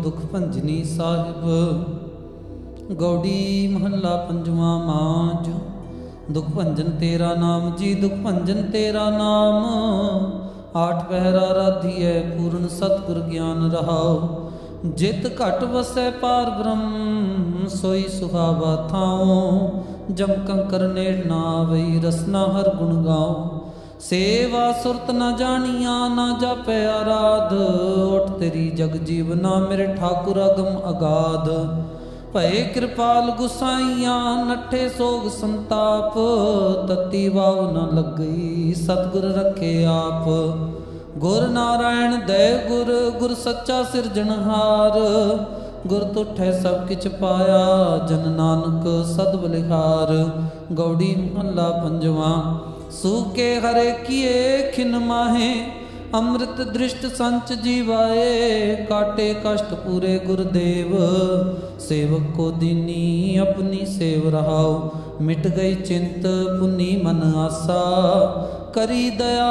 दुख भंजनी साहिब। गौड़ी महला पंजवा मांझ। दुख भंजन तेरा नाम जी, दुख भंजन तेरा नाम। आठ पहरा राधिए पूर्ण सतगुर ज्ञान रहाओ। जित घट वसै पार ब्रह्म, सोई सुहावा थाओ। जम कंकर नेड़ ना आवई, रसना हर गुण गाओ। सेवा सुरत न जानिया, ना जापै आराध। उठ तेरी जग जीवना, मेरे ठाकुर अगम अगाध। भय कृपाल गुसाइया, नठे सोग संताप। तती वाव न लग गई, सतगुर रखे आप। गुर नारायण दय गुर, गुर सच्चा सिरजनहार। गुर तुठै सब किछ पाया, जन नानक सद बलिहार। गौड़ी महला पंजवा। सूके हरे किए खिन माहे, अमृत दृष्ट संच जीवाए। काटे कष्ट पूरे गुरुदेव, सेवक को दीनी अपनी सेव रहाओ। मिट गई चिंत पुनी मन आसा, करी दया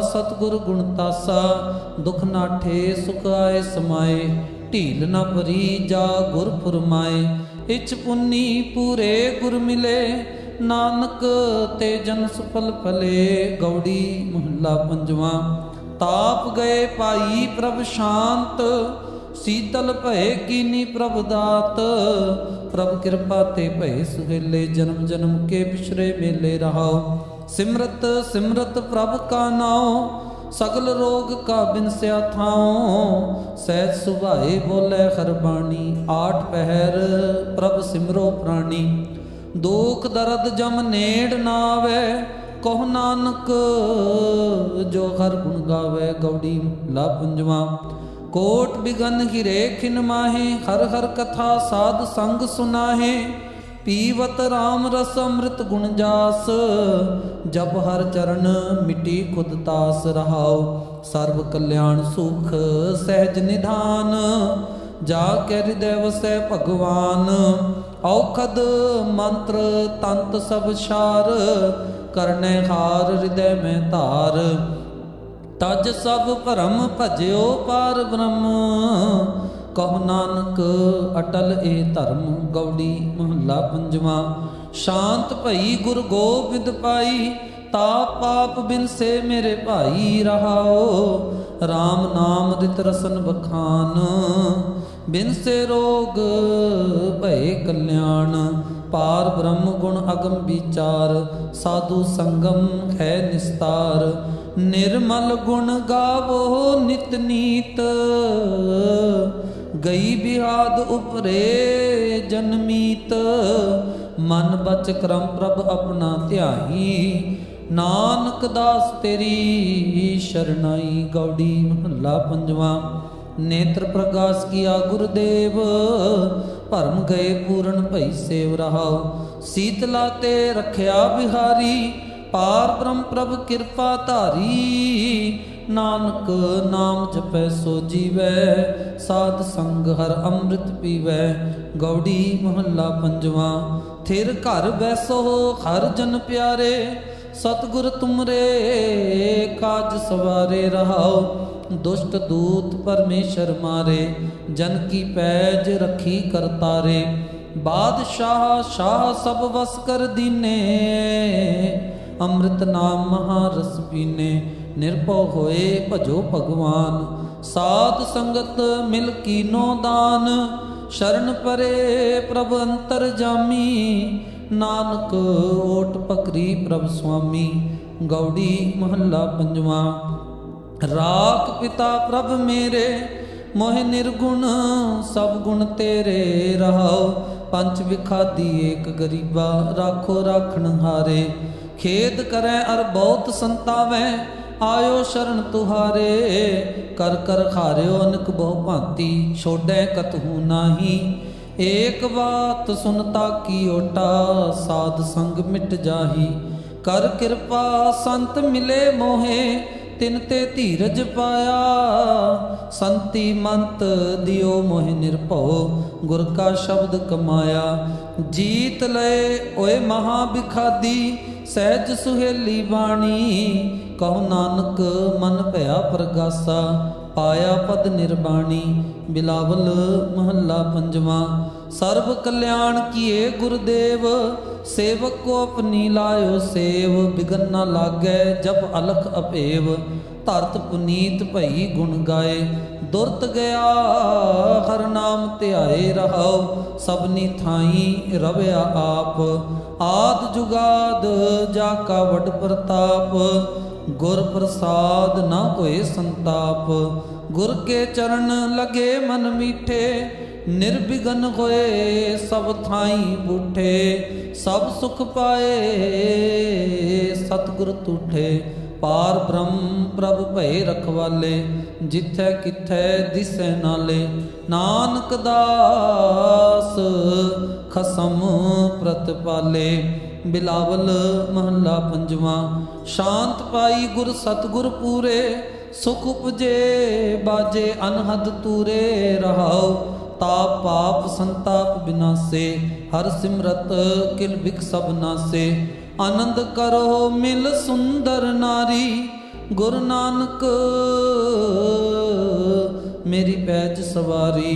सतगुर गुण तासा। दुख नाठे सुख आए समाए, ढील न परी जा गुर फुरमाए। इच पुनी पूरे गुर मिले, नानक ते जन सफल फले। गौड़ी महला पंजवा। ताप गए पाई प्रभ शांत, शीतल भय कीनी प्रभ दात। प्रभ कृपा ते भय सुहेले, जन्म जन्म के बिछरे मेले रहाओ। सिमरत सिमरत प्रभ का नाओ, सगल रोग का बिनस्या थाओ। सहज सुभाए बोले हर बाणी, आठ पहर प्रभ सिमरो प्राणी। दुख दर्द जम नेड़ ना आवे, कहो नानक जो हर गुण गावे। गौड़ी महला पंजवा। कोट बिगन हिरे खिन माहे, हर हर कथा साध संग सुनाहे। पीवत राम रस अमृत गुण जास, जब हर चरण मिटी खुद तास रहाओ। सर्व कल्याण सुख सहज निधान, जाके हृदय वसै भगवान। औखद मंत्र तंत सब सार, करने हार हृदय में धार। तज सब भरम भज्यो पार ब्रह्म, कहो नानक अटल ए धर्म। गौड़ी महला पंजवा। शांत भई गुर गोबिंद पाई, ताप पाप बिन से मेरे भाई रहाओ। राम नाम रित रसन बखान, बिन से रोग भय कल्याण। पार ब्रह्म गुण अगम विचार, साधु संगम है निस्तार। निर्मल गुण गावो नित नीत, गई बिहाद उपरे जन्मीत। मन बच क्रम प्रभ अपना ध्याई, नानक दास तेरी शरणाई। गौड़ी महला पंजवा। नेत्र प्रकाश किया गुरुदेव, भरम गए पूर्ण भई सेव रहाओ। शीतला ते रखया बिहारी, पार ब्रह्म प्रभ कृपा धारी। नानक नाम जपै सो जीवै, साध संग हर अमृत पीवै। गौड़ी महला पंजवा। थिर घर बैसो हर जन प्यारे, सतगुर तुमरे काज सवारे रहाओ। दुष्ट दूत परमेश्वर मारे, जन की पैज रखी करतारे। बादशाह शाह सब वस कर दीने, अमृत नाम महारस पीने। निर्भव होए भजो भगवान, साध संगत मिल कीनो दान। शरण परे प्रभ अंतर जामी, नानक ओट पकरी प्रभ स्वामी। गौड़ी महला पंजवा। राख पिता प्रभ मेरे, मोह निर्गुण सब गुण तेरे रहाओ। पंच विखादी एक गरीबा, राखो राखण हारे। खेद करे अर बहुत संतावै, आयो शरण तुहारे। कर कर खारियो अनक बहु भांति, छोड़ै कतहु नाही। एक बात सुनता की ओटा, साध संग मिट जाही। कर कृपा संत मिले मोहे, तिन ते धीरज पाया। संति मंत दियो मोहि निर्भव, गुर का शब्द कमाया। जीत लय ओए महाबिखादी, सहज सुहेली बाणी। कहो नानक मन भया प्रगासा। पाया पद निर्बाणी। बिलावल महला पंजवा। सर्व कल्याण किए गुरुदेव, सेवक को अपनी लायो सेव। बिगन न लागै जब अलख अपेव, धरत पुनीत भई गुण गाए। दुरत गया हर नाम ध्याए रहाओ, सबनी थाई रव्या आप। आद जुगाद जाका वड प्रताप, गुर प्रसाद न होए संताप। गुर के चरण लगे मन मीठे, निर्विघन होए सब थाई बूठे। सब सुख पाए सतगुर तूठे, पार ब्रह्म प्रभ भय रखवाले। जिथै किथै दिसै नाले, नानक दास खसम प्रतिपाले। बिलावल महला पंजवा। शांत पाई गुर सतगुर पूरे, सुख उपजे बाजे अनहद तूरे। रहाओ ताप पाप संताप बिनासे, हर सिमरत किल बिक सब नासे। आनंद करो मिल सुंदर नारी, गुरु नानक मेरी पैज सवारी।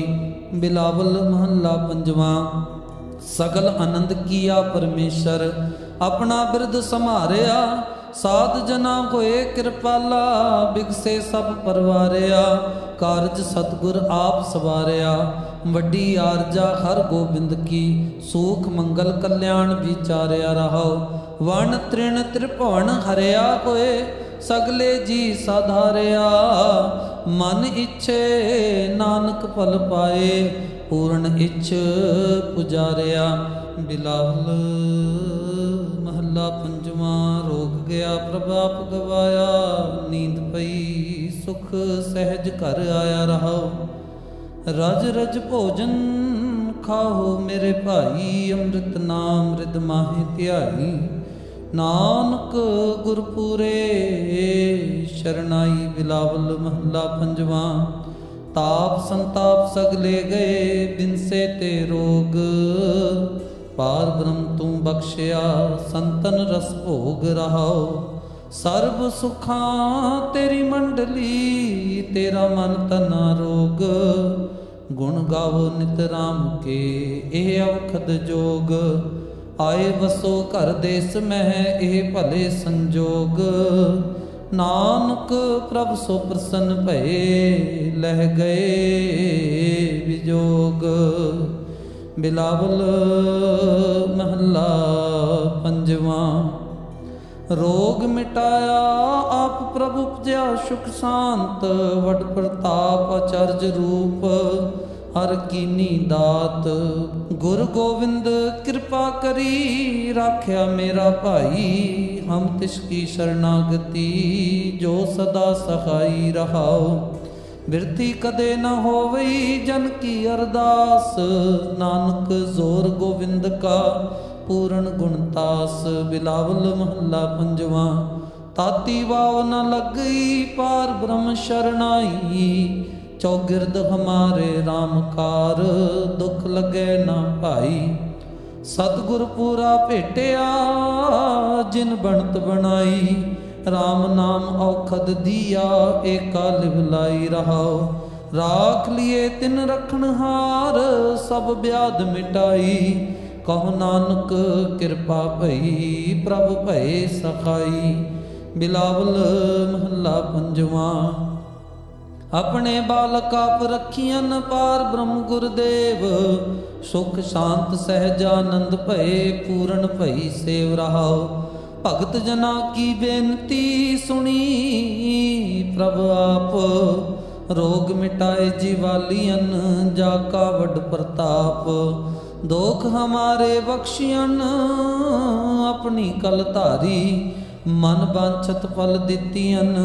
बिलावल महला पंजवा। सगल आनंद किया परमेश्वर, अपना बिरद समारिया। साध जना होए कृपाला, बिगसे सब परवारिया। कारज सतगुर आप सवारिया, वड्डी आरजा हर गोबिंद की। सुख मंगल कल्याण विचारिया रहो, वन तृण त्रिभुवन हरिया होए। सगले जी साधारिया, मन इच्छे नानक फल पाए। पूर्ण इच्छ पुजारिया। बिलावल महला पंजवा। रोग गया प्रभाप गवाया, नींद पई सुख सहज घर आया रहो। रज रज भोजन खाओ मेरे भाई, अमृत नाम रिद माहे ध्याई। नानक गुरपुरे शरणाई। बिलावल महला पंजवा। ताप संताप सगले गए, बिन से ते रोग। पार ब्रह्म तू बख्शिया, संतन रस भोग रहाओ। सर्व सुखा तेरी मंडली, तेरा मन तना रोग। गुण गावो नित राम के, एह अवखद जोग। आए वसो घर देश मह, एह भले संजोग। नानक प्रभ सो प्रसन्न भये, लह गए विजोग। बिलावल महला पंजवा। रोग मिटाया आप प्रभु उपजया सुख शांत। वड प्रताप आचार्य रूप, हर कीनी दात। गुरु गोविंद कृपा करी, राख्या मेरा भाई। हम तिसकी शरणागति, जो सदा सहाई रहाओ। बिरथी कदे न होवई जन की अरदास। नानक जोर गोविंद का, पूर्ण गुणतास। बिलावल महला पंजवा। ताती वाव न लग गई, पार ब्रह्म शरणाई। चौगिरद हमारे राम कार, दुख लगे ना भाई। सतगुर पूरा भेटिया, जिन बनत बनाई। राम नाम औखद दिया, एका लिवलाई रहाओ। राख लिए तिन रखनहार, सब ब्याद मिटाई। कहो नानक कृपा भई, प्रभ भय सखाई। बिलावल महला पंजवा। अपने बालक आप रखियन, पार ब्रह्म गुरुदेव। सुख शांत सहजानंद भये, पूर्ण भई सेव रहाओ। भगत जना की बेनती सुनी, प्रभ आप। रोग मिटाए जीवालियन, जाका वड प्रताप। दोख हमारे बख्शियन, अपनी कल धारी। मन बांछत फल दितियन,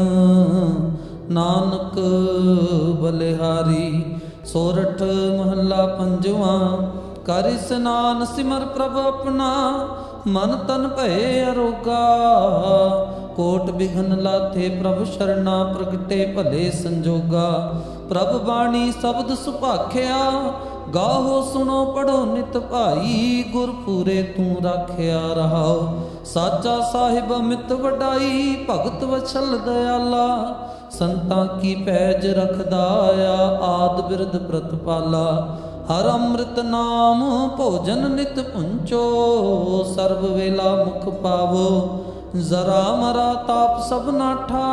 नानक बलिहारी। सोरठ महला पंजवा। कर स्नान सिमर प्रभ अपना, मन तन भय अरोगा। कोट बिघन लाथे प्रभ शरणा, प्रगटे भले संजोगा। प्रभ बाणी शब्द सुभाख्या, गाहो सुनो पढ़ो नित भाई, गुरपुरे तू राखिया रहाओ। साचा साहिब अमित वडाई, भगत वछल दयाला। संतां की पैज रखदाया, आद बिरद प्रतपाला। हर अमृत नाम भोजन नित पुंचो, सर्व वेला मुख पावो। जरा मरा ताप सब नाठा,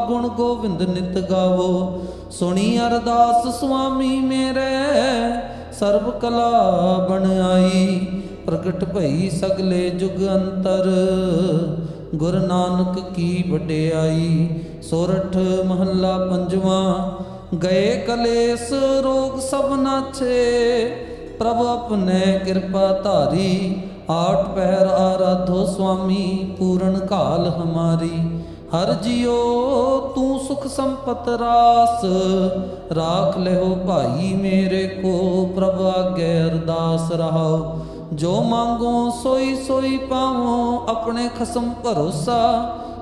गुण गोविंद नित गावो। सुनी अरदास स्वामी मेरे, सर्व कला बन आई। प्रगट भई सगले जुग अंतर, गुरु नानक की वडियाई। सोरठ महला पंजवा, गए कलेस रोग सब नाछे। प्रभु अपने कृपा धारी, आठ पहर आराधो स्वामी, पूर्ण काल हमारी। हर जियो तू सुख संपत रास, राख ले हो भाई मेरे को। प्रभु आगे अरदास रहाओ, जो मांगो सोई सोई पावो। अपने खसम भरोसा,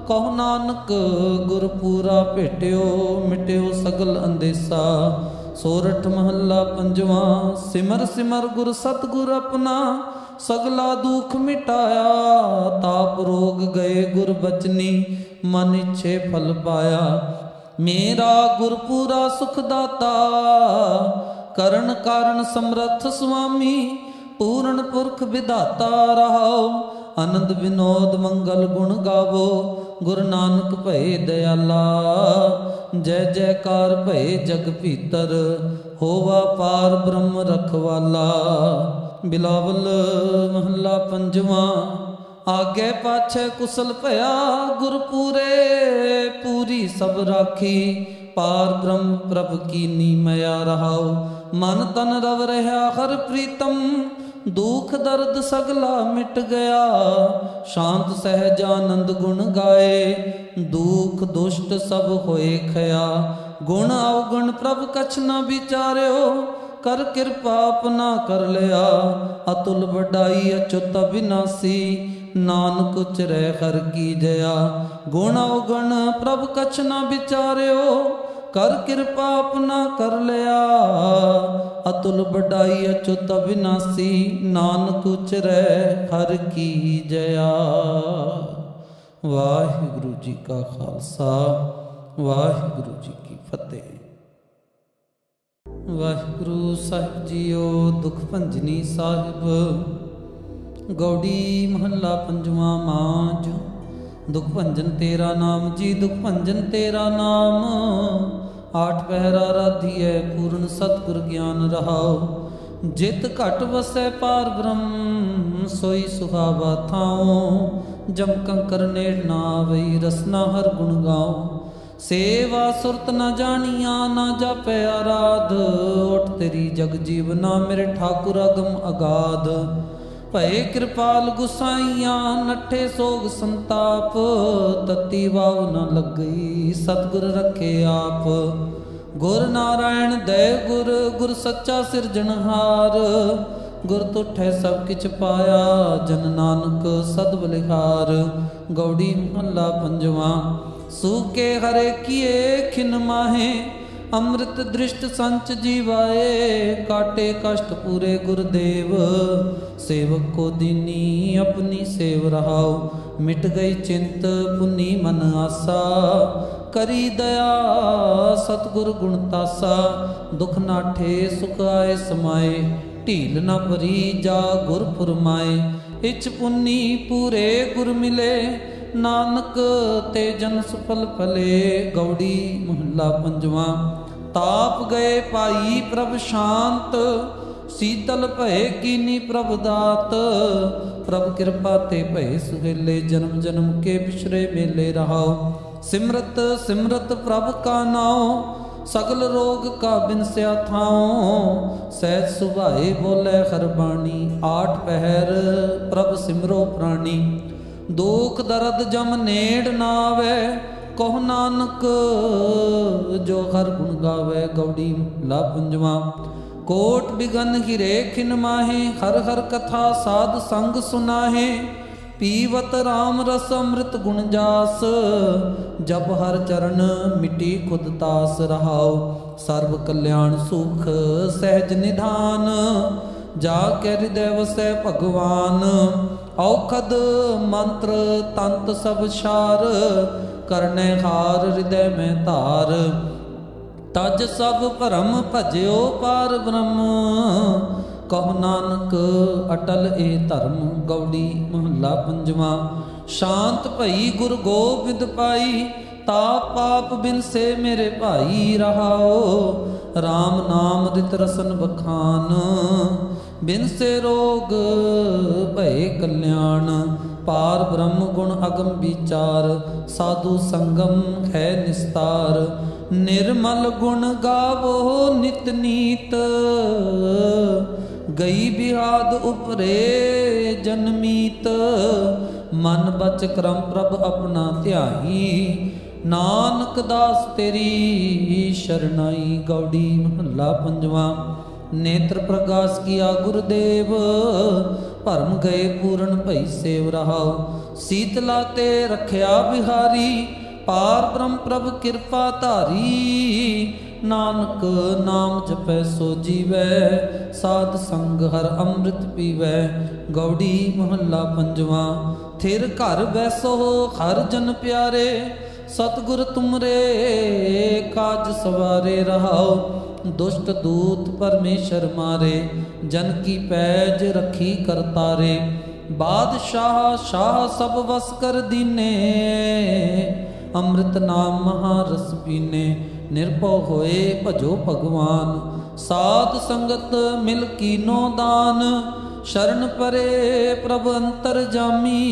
कहो नानक गुरपुरा भेटियो। मिट्यो सगल अंदेसा। सोरठ महला पंजवा, सिमर सिमर गुर सतगुर अपना। सगला दुख मिटाया, ताप रोग गए गुर बचनी। मन इच्छे फल पाया, मेरा गुरपुरा सुखदाता। करण कारण समर्थ स्वामी, पूर्ण पुरख विधाता रहाओ। आनंद विनोद मंगल गुण गावो, गुरु नानक भय दयाला। जय जयकार भय जग भीतर, होवा पार ब्रह्म रखवाला। बिलावल महला पंजवा, आगे पाछे कुशल भया। गुरपुरे पूरी सब राखी, पार ब्रह्म प्रभ कीनी मया रहाओ। मन तन रव रहा हर प्रीतम, दुख दर्द सगला मिट गया। शांत सहजानंद गुण गाए, दुख दुष्ट सब होए खया। गुण अवगुण प्रभ कछ न विचार्यो, कर कृपा अपना कर लिया। अतुल बढ़ाई अच्युत अविनाशी, नानक उचरै हर की जया। गुण अवगुण प्रभ कछ न विचार्यो, कर कृपा अपना कर लिया। अतुल बढ़ाई अच्युत अविनाशी, नानक उचरै हर की जया। वाहिगुरु जी का खालसा, वाहिगुरु जी की फतेह। वाहिगुरु साहिब जीओ, दुख भंजनी साहिब। गौड़ी महला पंजवा मांझ। दुख भंजन तेरा नाम जी, दुख भंजन तेरा नाम। आठ पहरा राधिए, पूर्ण सतगुर ज्ञान रहाओ। जित घट वसै पार ब्रह्म, सोई सुहावा थाओ। जम कंकर नेड़ ना आवई, रसना हर गुण गाओ। सेवा सुरत न जानिया, ना जापै आराध। उठ तेरी जग जीवना, मेरे ठाकुर अगम अगाध। भय कृपाल गुसाइया, नठे सोग संताप। तती वाव न लग गई, सतगुर रखे आप। गुर नारायण दय गुर, गुर सच्चा सिरजनहार। गुर तुठै सब किछ पाया, जन नानक सद बलिहार। गौड़ी महला पंजवा। सूके हरे किए खिन माहे, अमृत दृष्ट संच जीवाए। काटे कष्ट पूरे गुरुदेव, सेवक को दीनी अपनी सेव रहाओ। मिट गई चिंत पुनी मन आसा, करी दया सतगुर गुण तासा। दुख नाठे सुख आए समाए, ढील न भरी जा गुर फुरमाए। इच पुनी पूरे गुर मिले, नानक ते जन सफल फले। गौड़ी महला पंजवा। ताप गए पाई प्रभ शांत, शीतल भय कीनी प्रभ दात। प्रभ कृपा ते भय सुहेले, जन्म जन्म के बिछरे मेले रहाओ। सिमरत सिमरत प्रभ का नाओ, सगल रोग का बिनस्या थाओ। सहज सुभाए बोले हर बाणी, आठ पहर प्रभ सिमरो प्राणी। दुख दर्द जम नेड़ ना आवे, कहो नानक जो हर गुण गावे। गौड़ी महला पंजवा। कोट बिगन हिरे खिन माहे, हर हर कथा साध संग सुनाहे। पीवत राम रस अमृत गुण जास, जप हर चरण मिटी खुद तास। रहाओ सर्व कल्याण सुख सहज निधान, जाके हृदय वसै भगवान। औखद मंत्र तंत सब सार, करने हार हृदय में तार। तज सब भरम भजयो पार ब्रह्म, कहो नानक अटल ए धर्म। गौड़ी महला पंजवा। शांत भई गुरु गोबिंद पाई, ताप पाप बिन से मेरे भाई। रहाओ राम नाम रित रसन बखान, बिन से रोग भय कल्याण। पार ब्रह्म गुण अगम विचार, साधु संगम है निस्तार। निर्मल गुण गावो नित नीत, गई बिहाद उपरे जन्मीत। मन बच क्रम प्रभ अपना ध्याई, नानक दास तेरी शरणाई। गौड़ी महला पंजवा। नेत्र प्रकाश किया गुरुदेव, भरम गए पूर्ण भई सेव। रहाओ शीतला ते रखया बिहारी, पार ब्रह्म प्रभ कृपा धारी। नानक नाम जपै सो जीवै, साध संग हर अमृत पीवै। गौड़ी महला पंजवा। थिर घर बैसो हर जन प्यारे, सतगुर तुमरे काज सवारे। रहाओ दुष्ट दूत परमेश्वर मारे, जन की पैज रखी करतारे। बादशाह शाह सब वस कर दीने, अमृत नाम महारस पीने। निर्भव होए भजो भगवान, साध संगत मिल कीनो दान। शरण परे प्रभ अंतर जामी,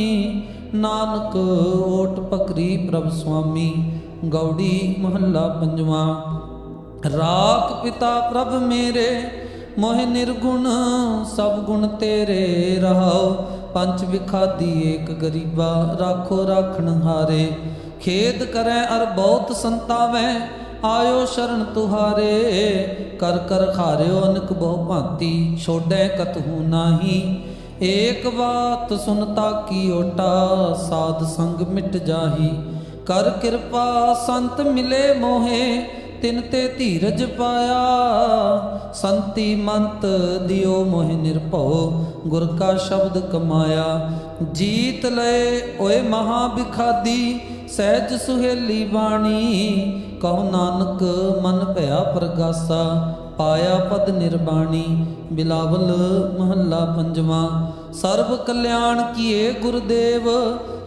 नानक ओट पकरी प्रभ स्वामी। गौड़ी महला पंजवा। राख पिता प्रभ मेरे, मोहि निर्गुण सब गुण तेरे। रहाओ पंच विखादी एक गरीबा, राखो राखण हारे। खेद करै अर बहुत संतावै, आयो शरण तुहारे। कर कर खारियो अनक बहु भांति, छोड़ै कतहु नाही। एक बात सुनता की ओटा, साध संग मिट जाही। कर कृपा संत मिले मोहे, तिन ते धीरज पाया। संति मंत दियो मोहि निर्भव, गुर का शब्द कमाया। जीत लय ओए महाबिखादी, सहज सुहेली बाणी। कहो नानक मन भया प्रगासा, पाया पद निर्बाणी। बिलावल महला पंजवा। सर्व कल्याण किए गुरुदेव,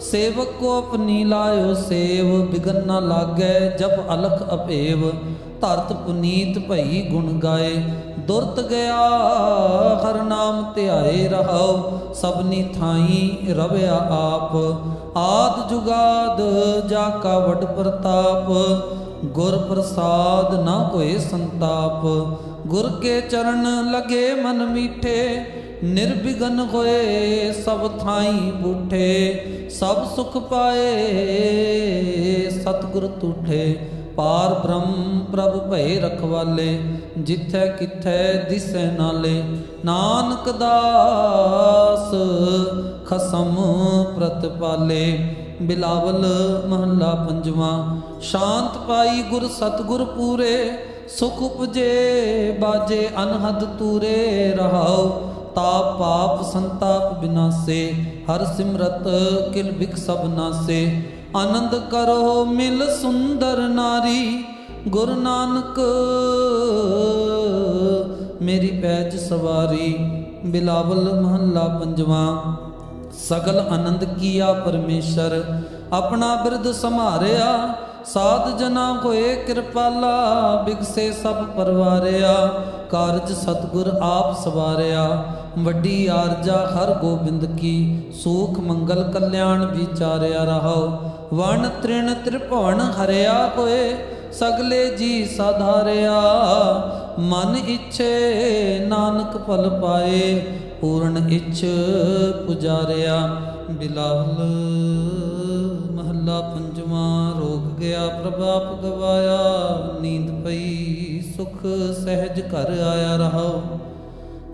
सेवक को अपनी लायो सेव। बिगन न लागै जब अलख अपेव, धरत पुनीत भई गुण गाए। दुरत गया हर नाम ध्याए। रहाओ सबनी थाई रवया आप, आद जुगाद जाका वड प्रताप। गुर प्रसाद न कोई संताप, गुर के चरण लगे मन मीठे। निर्विघन होए सब थाई बूठे, सब सुख पाए सतगुर तूठे। पार ब्रह्म प्रभ भय रखवाले, जिथै किथै दिसै नाले। नानक दास खसम प्रतिपाले। बिलावल महला पंजवा। शांत पाई गुर सतगुर पूरे, सुख उपजे बाजे अनहद तूरे। रहाओ ताप पाप संताप बिनासे, हर सिमरत किल बिक सब नासे। आनंद करो मिल सुंदर नारी, गुरु नानक मेरी पैज सवारी। बिलावल महला पंजवा। सगल आनंद किया परमेश्वर, अपना बिरद समारिया। साध जना होए कृपाला, बिगसे सब परवारिया। कारज सतगुर आप सवारिया, वड्डी आरजा हर गोबिंद की। सुख मंगल कल्याण विचारिया। रहाओ वन तृण त्रिभुवन हरिया होए, सगले जी साधारिया। मन इच्छे नानक फल पाए, पूर्ण इच्छ पुजारिया। बिलावल महला पंजवा। रोग गया प्रभाप गवाया, नींद पई सुख सहज घर आया। रहाओ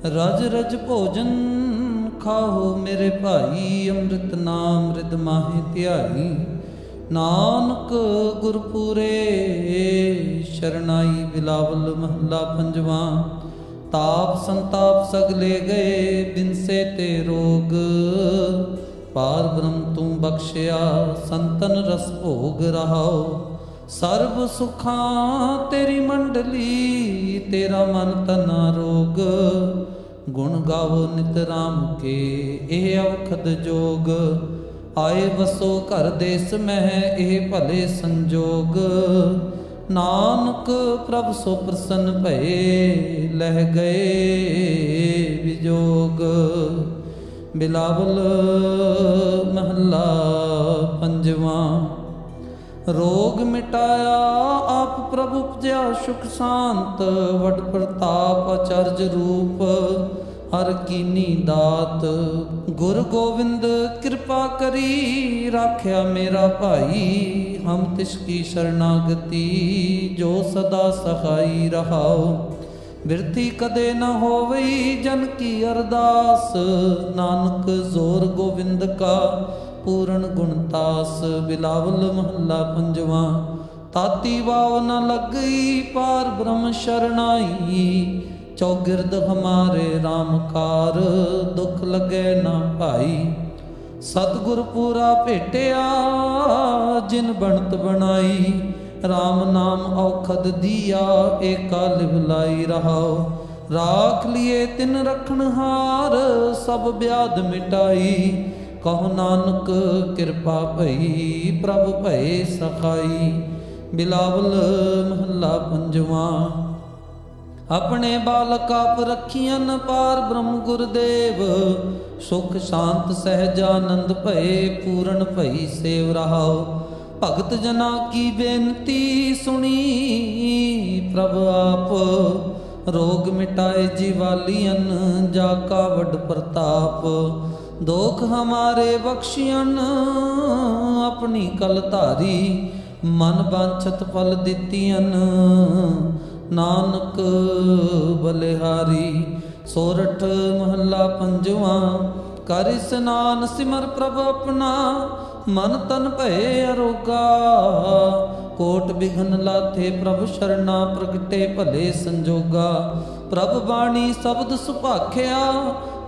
रज रज भोजन खाओ मेरे भाई, अमृत नाम रिद माहे ध्याई। नानक गुरपुरे शरणाई। बिलावल महला पंजवा। ताप संताप सगले गए, बिन से ते रोग। पार ब्रह्म तू बख्शिया, संतन रस भोग रहाओ। सर्व सुखा तेरी मंडली, तेरा मन तना रोग। गुण गावो नित राम के, एह अवखद जोग। आए बसो घर देश मह, एह भले संजोग। नानक प्रभ सो प्रसन्न भये, लह गए विजोग। बिलावल महला पंजवा। रोग मिटाया आप प्रभु उपजया सुख शांत। वड प्रताप अचरज रूप, हर कीनी दात। गुर गोविंद कृपा करी, राख्या मेरा भाई। हम तिसकी शरणागति, जो सदा सहाई रहाओ। बिरथी कदे न होवई जन की अरदास। नानक जोर गोविंद का, पूर्ण गुणतास। बिलावल महला पंजवा। ताती वाव न लग गई, पार ब्रह्म शरणाई। चौगिरद हमारे रामकार, दुख लगे ना भाई। सतगुर पूरा भेटिया, जिन बनत बनाई। राम नाम औखद दिया, एका लिवलाई रहाओ। राख लिए तिन रखनहार, सब ब्याध मिटाई। कहो नानक कृपा भई, प्रभ भये सखाई। बिलावल महला पंजवा। अपने बालक आप रखियन, पार ब्रह्म गुरुदेव। सुख शांत सहजानंद भये, पूर्ण भई सेव रहाओ। भगत जना की बेनती सुनी, प्रभ आप। रोग मिटाए जीवालियन, जाका वड प्रताप। दोख हमारे बख्शियन, अपनी कल धारी। मन बांछत फल दितियन, नानक बलिहारी। सोरठ महला पंजवा। कर स्नान सिमर प्रभ अपना, मन तन भये अरोगा। कोट बिघन लाथे प्रभ शरणा, प्रगटे भले संजोगा। प्रभ बाणी शब्द सुभाख्या,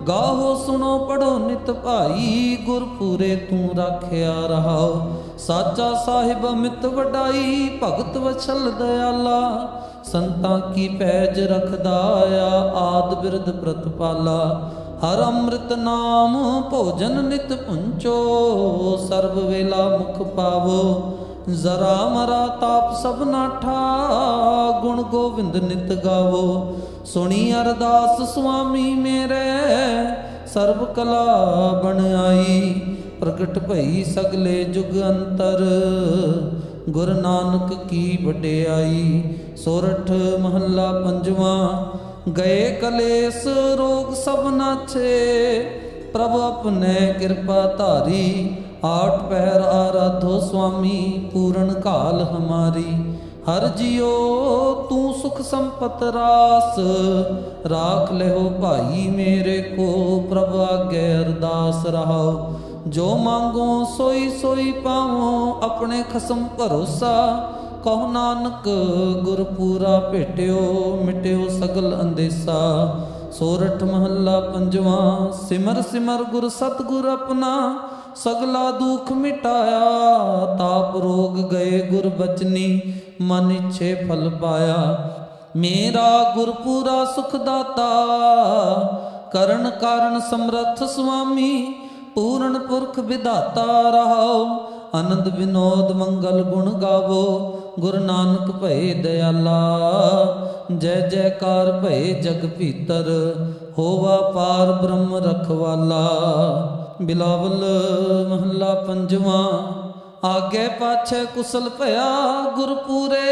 गाहो सुनो पढ़ो नित भाई। गुरपुरे तू राख्या रहाओ। साचा साहिब अमित वडाई, भगत वछल दयाला। संतां की पैज रखदाया, आद बिरद प्रतपाला। हर अमृत नाम भोजन नित पुंचो, सर्व वेला मुख पावो। जरा मरा ताप सब नाठा, गुण गोविंद नित गावो। सुनी अरदास स्वामी मेरे, सर्व कला बन आई। प्रगट भई सगले जुग अंतर, गुरु नानक की वडियाई। सोरठ महला पंजवा। गए कलेस रोग सब नाछे, प्रभु अपने कृपा धारी। आठ पहर आराधो स्वामी, पूर्ण काल हमारी। हर जियो तू सुख संपत रास, राख ले हो भाई मेरे को। प्रभु आगे अरदास रहाओ। जो मांगो सोई सोई पाओ, अपने खसम भरोसा। कहो नानक गुरपुरा भेटियो, मिट्यो सगल अंदेसा। सोरठ महला पंजवा। सिमर सिमर गुर सतगुर अपना, सगला दुख मिटाया। ताप रोग गए गुर बचनी, मन इच्छे फल पाया। मेरा गुरपुरा सुखदाता, करण कारण समर्थ स्वामी। पूर्ण पुरख विधाता रहाओ, आनंद विनोद मंगल गुण गावो। गुरु नानक भये दयाला, जय जयकार भये जग भीतर। होवा पार ब्रह्म रखवाला। बिलावल महला पंजवा। आगे पाछे कुशल भया, गुरपुरे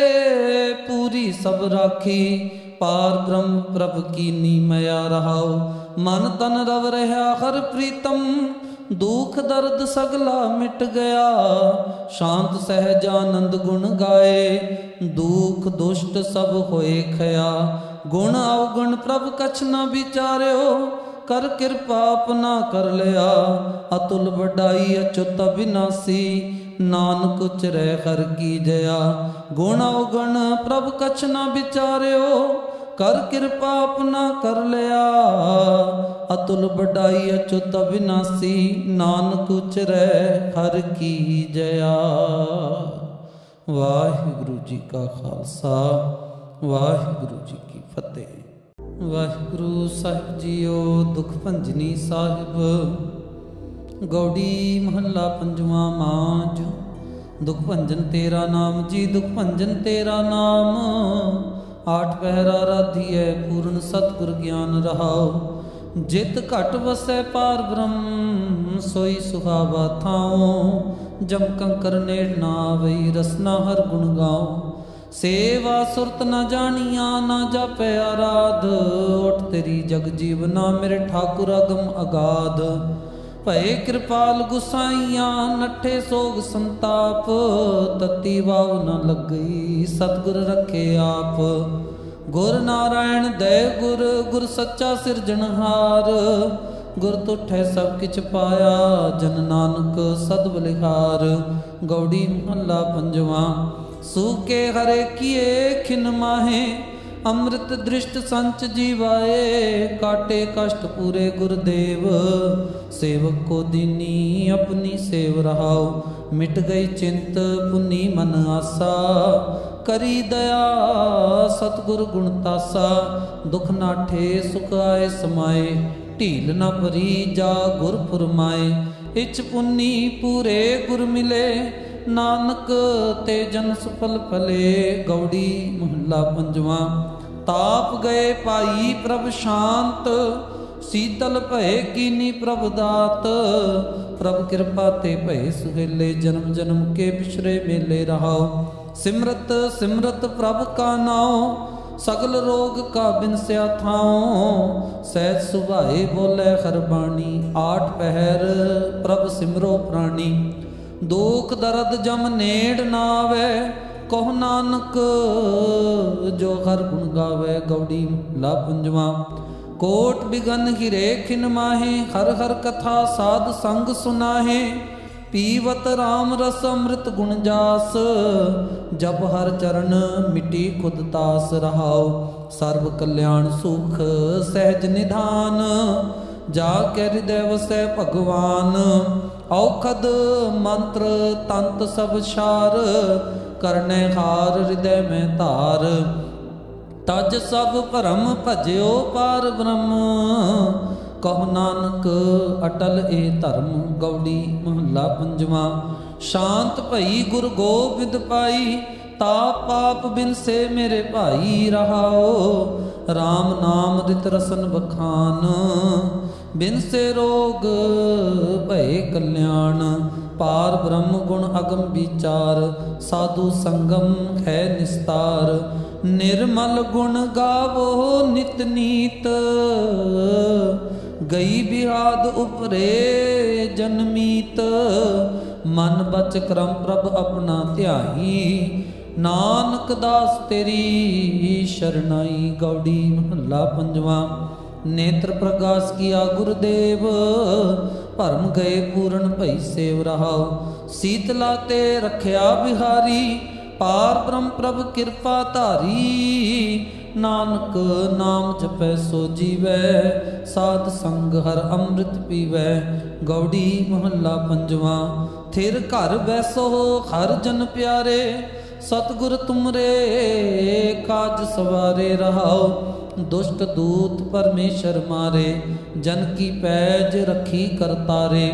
पूरी सब राखी। पार ब्रह्म प्रभ कीनी मया रहाओ। मन तन रव रहा हर प्रीतम, दुख दर्द सगला मिट गया। शांत सहजानंद गुण गाए, दुख दुष्ट सब होए खया। गुण अवगुण प्रभ कछ न विचार्यो, कर कृपा अपना कर लिया। अतुल बढ़ाई अच्युत अविनाशी, नानक उचरै हर की जया। गुण अवगुण प्रभ कछ न विचार्यो, कर कृपा अपना कर लिया। अतुल बढ़ाई अच्युत अविनाशी, नानक उचरै हर की जया। वाहिगुरु जी का खालसा, वाहिगुरु जी की फतेह। वाहिगुरु साहिब जीओ। दुख भंजनी साहिब गौड़ी महला पंजवा मांझ। दुख भंजन तेरा नाम जी, दुख भंजन तेरा नाम। आठ पहरा राधिए पूर्ण सतगुर ज्ञान रहाओ। जित घट वसै पार ब्रह्म, सोई सुहावा थाओ। जम कंकर नेड़ ना आवई, रसना हर गुण गाओ। सेवा सुरत न जानिया, ना जापै आराध। उठ तेरी जग जीवना, मेरे ठाकुर अगम अगाध। भय कृपाल गुसाइया, नठे सोग संताप। तती वाव न लग गई, सतगुर रखे आप। गुर नारायण दय गुर, गुर सच्चा सिरजनहार। गुर तुठै सब किछ पाया, जन नानक सद बलिहार। गौड़ी महला पंजवा। सूके हरे किए खिन माहे, अमृत दृष्ट संच जीवाए। काटे कष्ट पूरे गुरुदेव, सेवक को दीनी अपनी सेव रहाओ। मिट गई चिंत पुनी मन आसा, करी दया सतगुर गुण तासा। दुख नाठे सुख आए समाए, ढील न भरी जा गुर फुरमाए। इच पुनी पूरे गुर मिले, नानक ते जन सफल फले। गौड़ी महला पंजवा। ताप गए पाई प्रभ शांत, शीतल भय कीनी प्रभ दात। प्रभ कृपा ते भय सुहेले, जन्म जन्म के पिछरे मेले रहाओ। सिमरत सिमरत प्रभ का नाओ, सगल रोग का बिनस्या थाओ। सहज सुभाए बोले हर बाणी, आठ पहर प्रभ सिमरो प्राणी। दुख दर्द जम नेड़ ना आवे, कहो नानक जो हर गुण गावे। गौड़ी महला पंजवा। कोट बिगन हिरे खिन माहे, हर हर कथा साध संग सुनाहे। पीवत राम रस अमृत गुण जास, जब हर चरण मिटी खुद तास रहाओ। सर्व कल्याण सुख सहज निधान, जाके हृदय वसै भगवान। औखद मंत्र तंत सब सार, करने हार हृदय में धार। तज सब भरम भजयो पार ब्रह्म, कहो नानक अटल ए धर्म। गौड़ी महला पंजवा। शांत भई गुर गोबिंद पाई, ताप पाप बिन से मेरे भाई रहाओ। राम नाम रित रसन बखान, बिन से रोग भय कल्याण। पार ब्रह्म गुण अगम विचार, साधु संगम है निस्तार। निर्मल गुण गावो नित नीत, गई बिहाद उपरे जन्मीत। मन बच क्रम प्रभ अपना ध्याई, नानक दास तेरी शरणाई। गौड़ी महला पंजवा। नेत्र प्रकाश किया गुरुदेव, भरम गए पूर्ण भई सेव रहाओ। शीतला ते रखया बिहारी, पार ब्रह्म प्रभ कृपा धारी। नानक नाम जपै सो जीवै, साध संग हर अमृत पीवै। गौड़ी महला पंजवा। थिर घर बैसो हर जन प्यारे, सतगुर तुमरे काज सवारे रहाओ। दुष्ट दूत परमेश्वर मारे, जन की पैज रखी करतारे।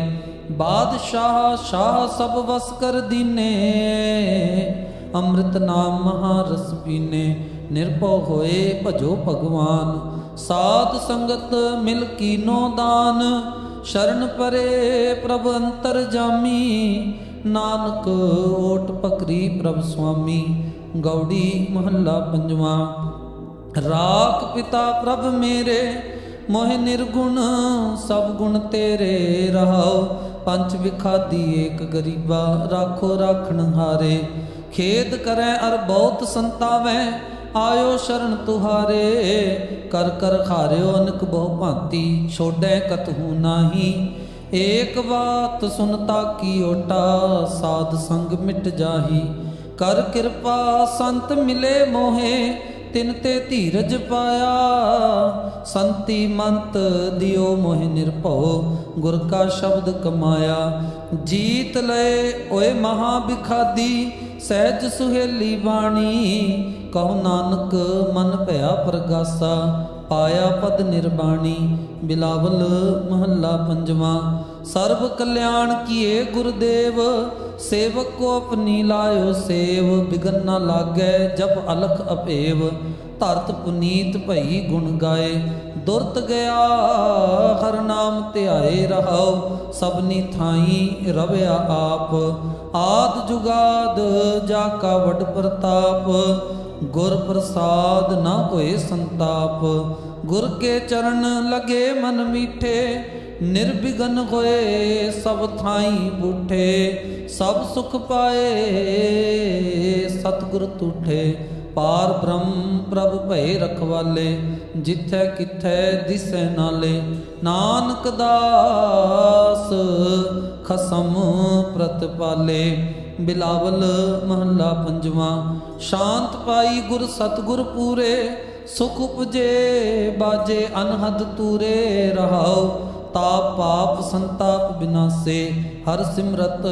बादशाह शाह सब वस कर दीने, अमृत नाम महारस पीने। निर्भव होए भजो भगवान, साध संगत मिल कीनो दान। शरण परे प्रभ अंतर जामी, नानक ओट पकरी प्रभ स्वामी। गौड़ी महला पंजवा। राख पिता प्रभ मेरे, मोह निर्गुण सब गुण तेरे रहाओ। पंच विखादी एक गरीबा, राखो राखण हारे। खेद करै अर बहुत संतावै, आयो शरण तुहारे। कर कर खारियो अनक बहु भांति, छोड़ै कतहु नाही। एक बात सुनता की ओटा, साध संग मिट जाही। कर कृपा संत मिले मोहे, तिन ते धीरज पाया। संति मंत दियो मोहि निर्भव, गुर का शब्द कमाया। जीत लय ओए महा बिखादी, सहज सुहेली बाणी। कहो नानक मन भया प्रगासा, पाया पद निर्बाणी। बिलावल महला पंजवा। सर्व कल्याण किए गुरुदेव, सेवक को अपनी लायो सेव। बिगन न लागै जब अलख अपेव, धरत पुनीत भई गुण गाए। दुरत गया हर नाम ध्याए रहाओ, सबनी थाई रव्या आप। आद जुगाद जाका वड प्रताप, गुर प्रसाद न कोई संताप। गुर के चरण लगे मन मीठे, निर्विघन होए सब थाई बूठे। सब सुख पाए सतगुर तूठे, पार ब्रह्म प्रभ भय रखवाले। जिथै किथै दिसै नाले, नानक दास खसम प्रतिपाले। बिलावल महला पंजवा। शांत पाई गुर सतगुर पूरे, सुख उपजे बाजे अनहद तूरे। रहाओ ताप पाप संताप बिनासे, हर सिमरत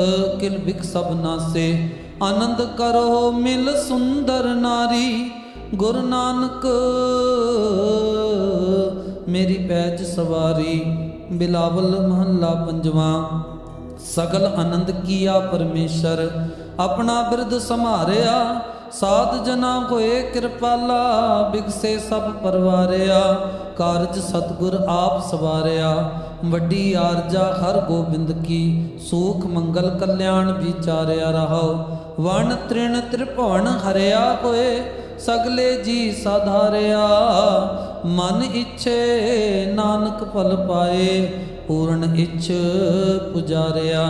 किल बिक सब नासे। आनंद करो मिल सुंदर नारी, गुरु नानक मेरी पैज सवारी। बिलावल महला पंजवा। सगल आनंद किया परमेश्वर, अपना बिरद समारिया। साध जना होए कृपाला, बिगसे सब परवारिया। कारज सतगुर आप सवारिया, वड्डी आरजा हर गोबिंद की। सुख मंगल कल्याण विचारिया रहाओ, वन तृण त्रिभुवन हरिया होए। सगले जी साधारिया, मन इच्छे नानक फल पाए। पूर्ण इच्छ पुजारिया।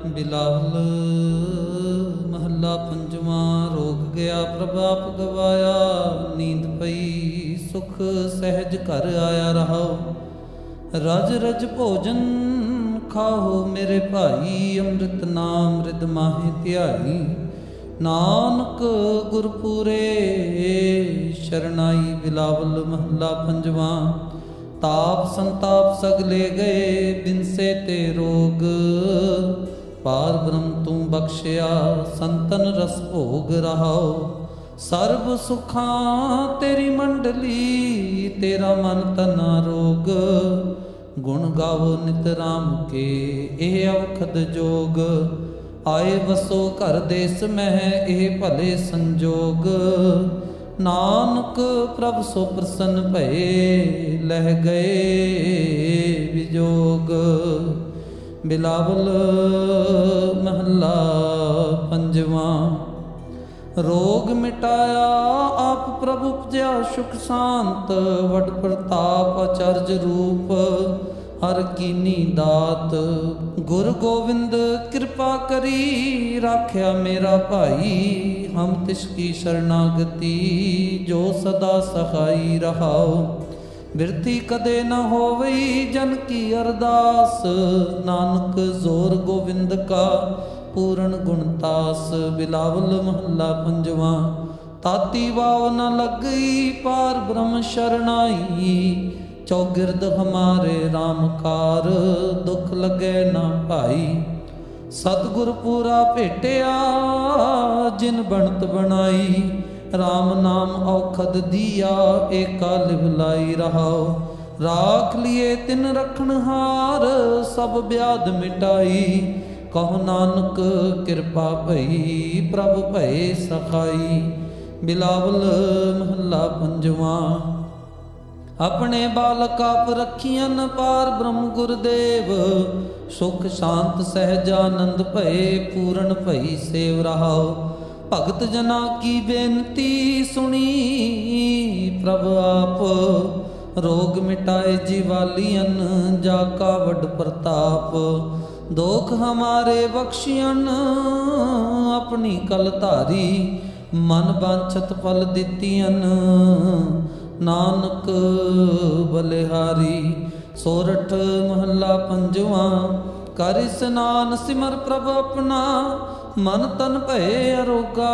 बिलावल महला पंजवा। रोग गया प्रभाप गवाया, नींद पई सुख सहज घर आया रहाओ। रज रज भोजन खाओ मेरे भाई, अमृत नाम रिद माहे ध्याई। नानक गुरपुरे शरणाई। बिलावल महला पंजवा। ताप संताप सगले गए, बिन से ते रोग। पार ब्रह्म तू बख्शिया, संतन रस भोग रहाओ। सर्व सुखा तेरी मंडली, तेरा मन तना रोग। गुण गावो नित राम के, एह अवखद जोग। आए वसो घर देश मह, एह भले संजोग। नानक प्रभ सो प्रसन्न भये, लह गए विजोग। बिलावल महला पंजवा। रोग मिटाया आप प्रभु उपजया सुख शांत। वड प्रताप आचार्य रूप, हर कीनी दात। गुरु गोविंद कृपा करी, राख्या मेरा भाई। हम तिसकी शरणागति, जो सदा सहाई रहाओ। बिरथी कदे न होवई जन की अरदास। नानक जोर गोविंद का, पूर्ण गुणतास। बिलावल महला पंजवा। ताती वाव न लग गई, पार ब्रह्म शरणाई। चौगिरद हमारे रामकार, दुख लगे ना भाई। सतगुर पूरा भेटिया, जिन बनत बनाई। राम नाम औखद दिया, एका लिवलाई रहाओ। राख लिए तिन रखनहार, सब ब्याध मिटाई। कहो नानक कृपा भई, प्रभ भय सखाई। बिलावल महला पंजवा। अपने बालक आप रखियन, पार ब्रह्म गुरुदेव। सुख शांत सहजानंद भय, पूर्ण भई सेव रहाओ। भगत जना की बेनती सुनी, प्रभ आप। रोग मिटाए जीवालियन, जाका वड प्रताप। दोख हमारे बख्शियन, अपनी कल धारी। मन बांछत फल दितियन नानक बलिहारी। सोरठ महला पंजवा। कर स्नान सिमर प्रभ अपना मन तन भय अरोगा।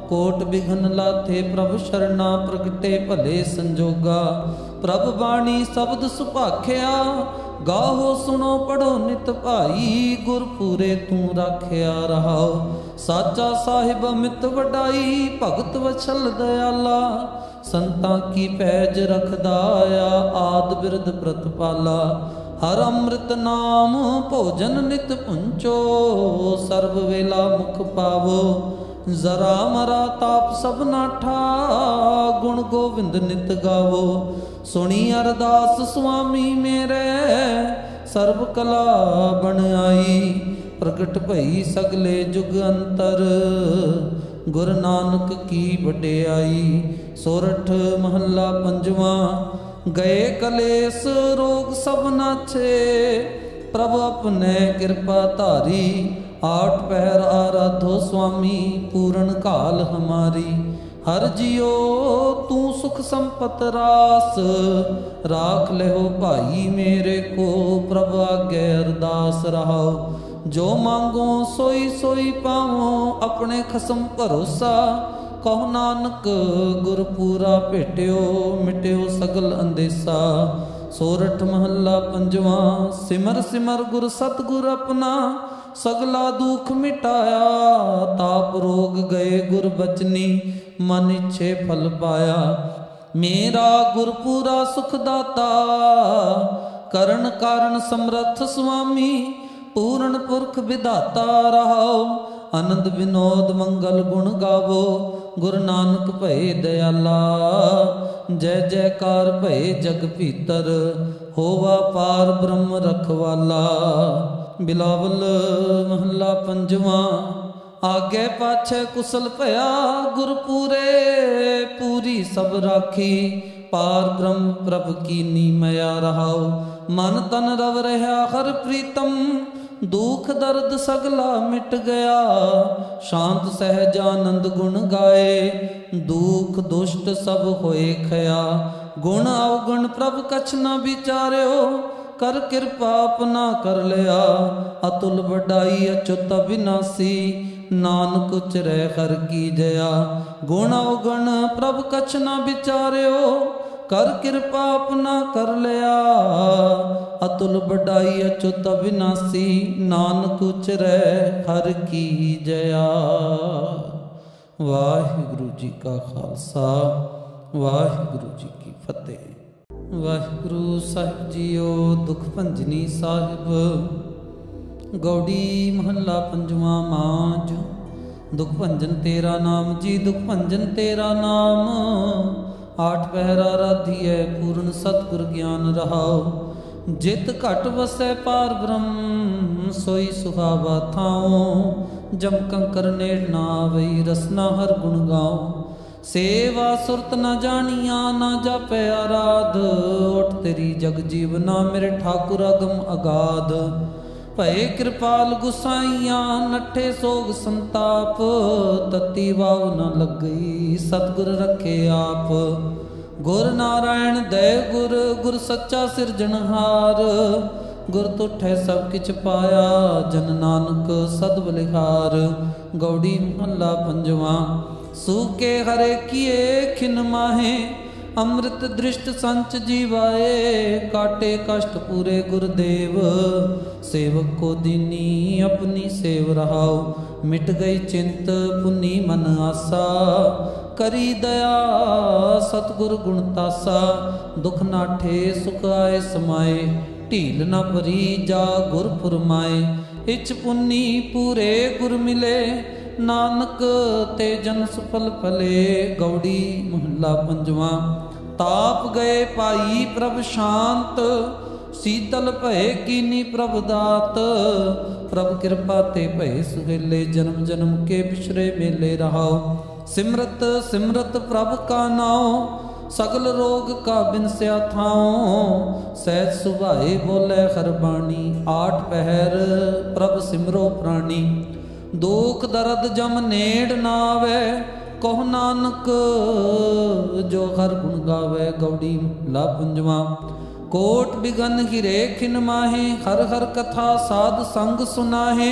कोट बिघन लाथे प्रभ शरणा प्रगटे भले संजोगा। प्रभ बाणी शब्द सुभाख्या गाहो सुनो पढ़ो नित भाई। गुर पूरे तू राख्या रहाओ साचा साहिब अमित वडाई। भगत वछल दयाला संतां की पैज रखदाया। आद बिरद प्रतपाला हर अमृत नाम भोजन नित पुंचो। सर्व वेला मुख पावो जरा मरा ताप सब नाठा। गुण गोविंद नित गावो सुनी अरदास स्वामी मेरे। सर्व कला बन आई प्रगट भई सगले जुग अंतर। गुरु नानक की वडियाई। सोरठ महला पंजवा। गए कलेस रोग सब नाछे प्रभ अपने कृपा धारी। आठ पहर आराधो स्वामी पूरन काल हमारी। हर जियो तू सुख संपत रास। राख ले हो भाई मेरे को प्रभ आगे अरदास रहाओ। जो मांगो सोई सोई पावो अपने खसम भरोसा। कहो नानक गुर पूरा भेट्यो मिट्यो सगल अंदेसा। सोरठ महला पंजवा। सिमर सिमर गुर सतगुर अपना सगला दुख मिटाया। ताप रोग गए गुर बचनी मन इच्छे फल पाया। मेरा गुर पूरा सुख दाता करण कारण समर्थ स्वामी। पूर्ण पुरख विधाता रहाओ आनंद विनोद मंगल गुण गावो। गुरु नानक भय दयाला जय जयकार भय जग भीतर। होवा पार ब्रह्म रखवाला। बिलावल महला पंजवा। आगे पाछे कुशल भया गुर पूरे। पूरी सब राखी पार ब्रह्म प्रभ कीनी मया रहाओ। मन तन रव रहा हर प्रीतम। दुख दर्द सगला मिट गया। शांत सहजानंद गुण गाए। दुख दुष्ट सब होए खया। गुण अवगुण प्रभ कछ न विचार्यो। कर कृपा अपना कर लिया। अतुल बढ़ाई अच्युत अविनाशी। नानक उचरै हर की जया। गुण अवगुण प्रभ कछ न विचार्यो। कर कृपा अपना कर लिया। अतुल बढ़ाई अच्युत अविनाशी। नानक उचरै हर की जया। वाहिगुरु जी का खालसा वाहिगुरु जी की फतेह। वाहिगुरु साहिब जीओ। दुख भंजनी साहिब गौड़ी महला पंजवा मांझ। दुख भंजन तेरा नाम जी दुख भंजन तेरा नाम। आठ पहरा राधिए पूर्ण सतगुर ज्ञान रहाओ। जित घट वसै पार ब्रह्म सोई सुहावा थाओ। जम कंकर नेड़ ना आवई रसना हर गुण गाओ। सेवा सुरत न जानिया ना जापै आराध। उठ तेरी जग जीवना मेरे ठाकुर अगम अगाध। भय कृपाल गुसाइया नठे सोग संताप। तती वाव न लग गई सतगुर रखे आप। गुर नारायण दय गुर गुर सच्चा सिरजनहार। गुर तुठै सब किछ पाया जन नानक सद बलिहार। गौड़ी महला पंजवा। सूके हरे किए खिन माहे अमृत दृष्ट संच जीवाए। काटे कष्ट पूरे गुरुदेव सेवक को दीनी अपनी सेव रहाओ। मिट गई चिंत पुनी मन आसा। करी दया सतगुर गुण तासा। दुख नाठे सुख आए समाए। ढील न भरी जा गुर फुरमाए। इच पुनी पूरे गुर मिले नानक ते जन सफल फले। गौड़ी महला पंजवा। ताप गए पाई प्रभ शांत। शीतल भय कीनी प्रभ दात। प्रभ कृपा ते भय सुहेले जन्म जन्म के बिछड़े मेले रहाओ। सिमरत सिमरत प्रभ का नाओ। सगल रोग का बिनस्या थाओ। सहज सुभाए बोले हर बाणी। आठ पहर प्रभ सिमरो प्राणी। दुख दर्द जम नेड़ ना आवे, कहो नानक जो हर गुण गावे। गौड़ी ला पंजवा। कोट बिगन हिरे खिन माहे, हर हर कथा साध संग सुनाहे।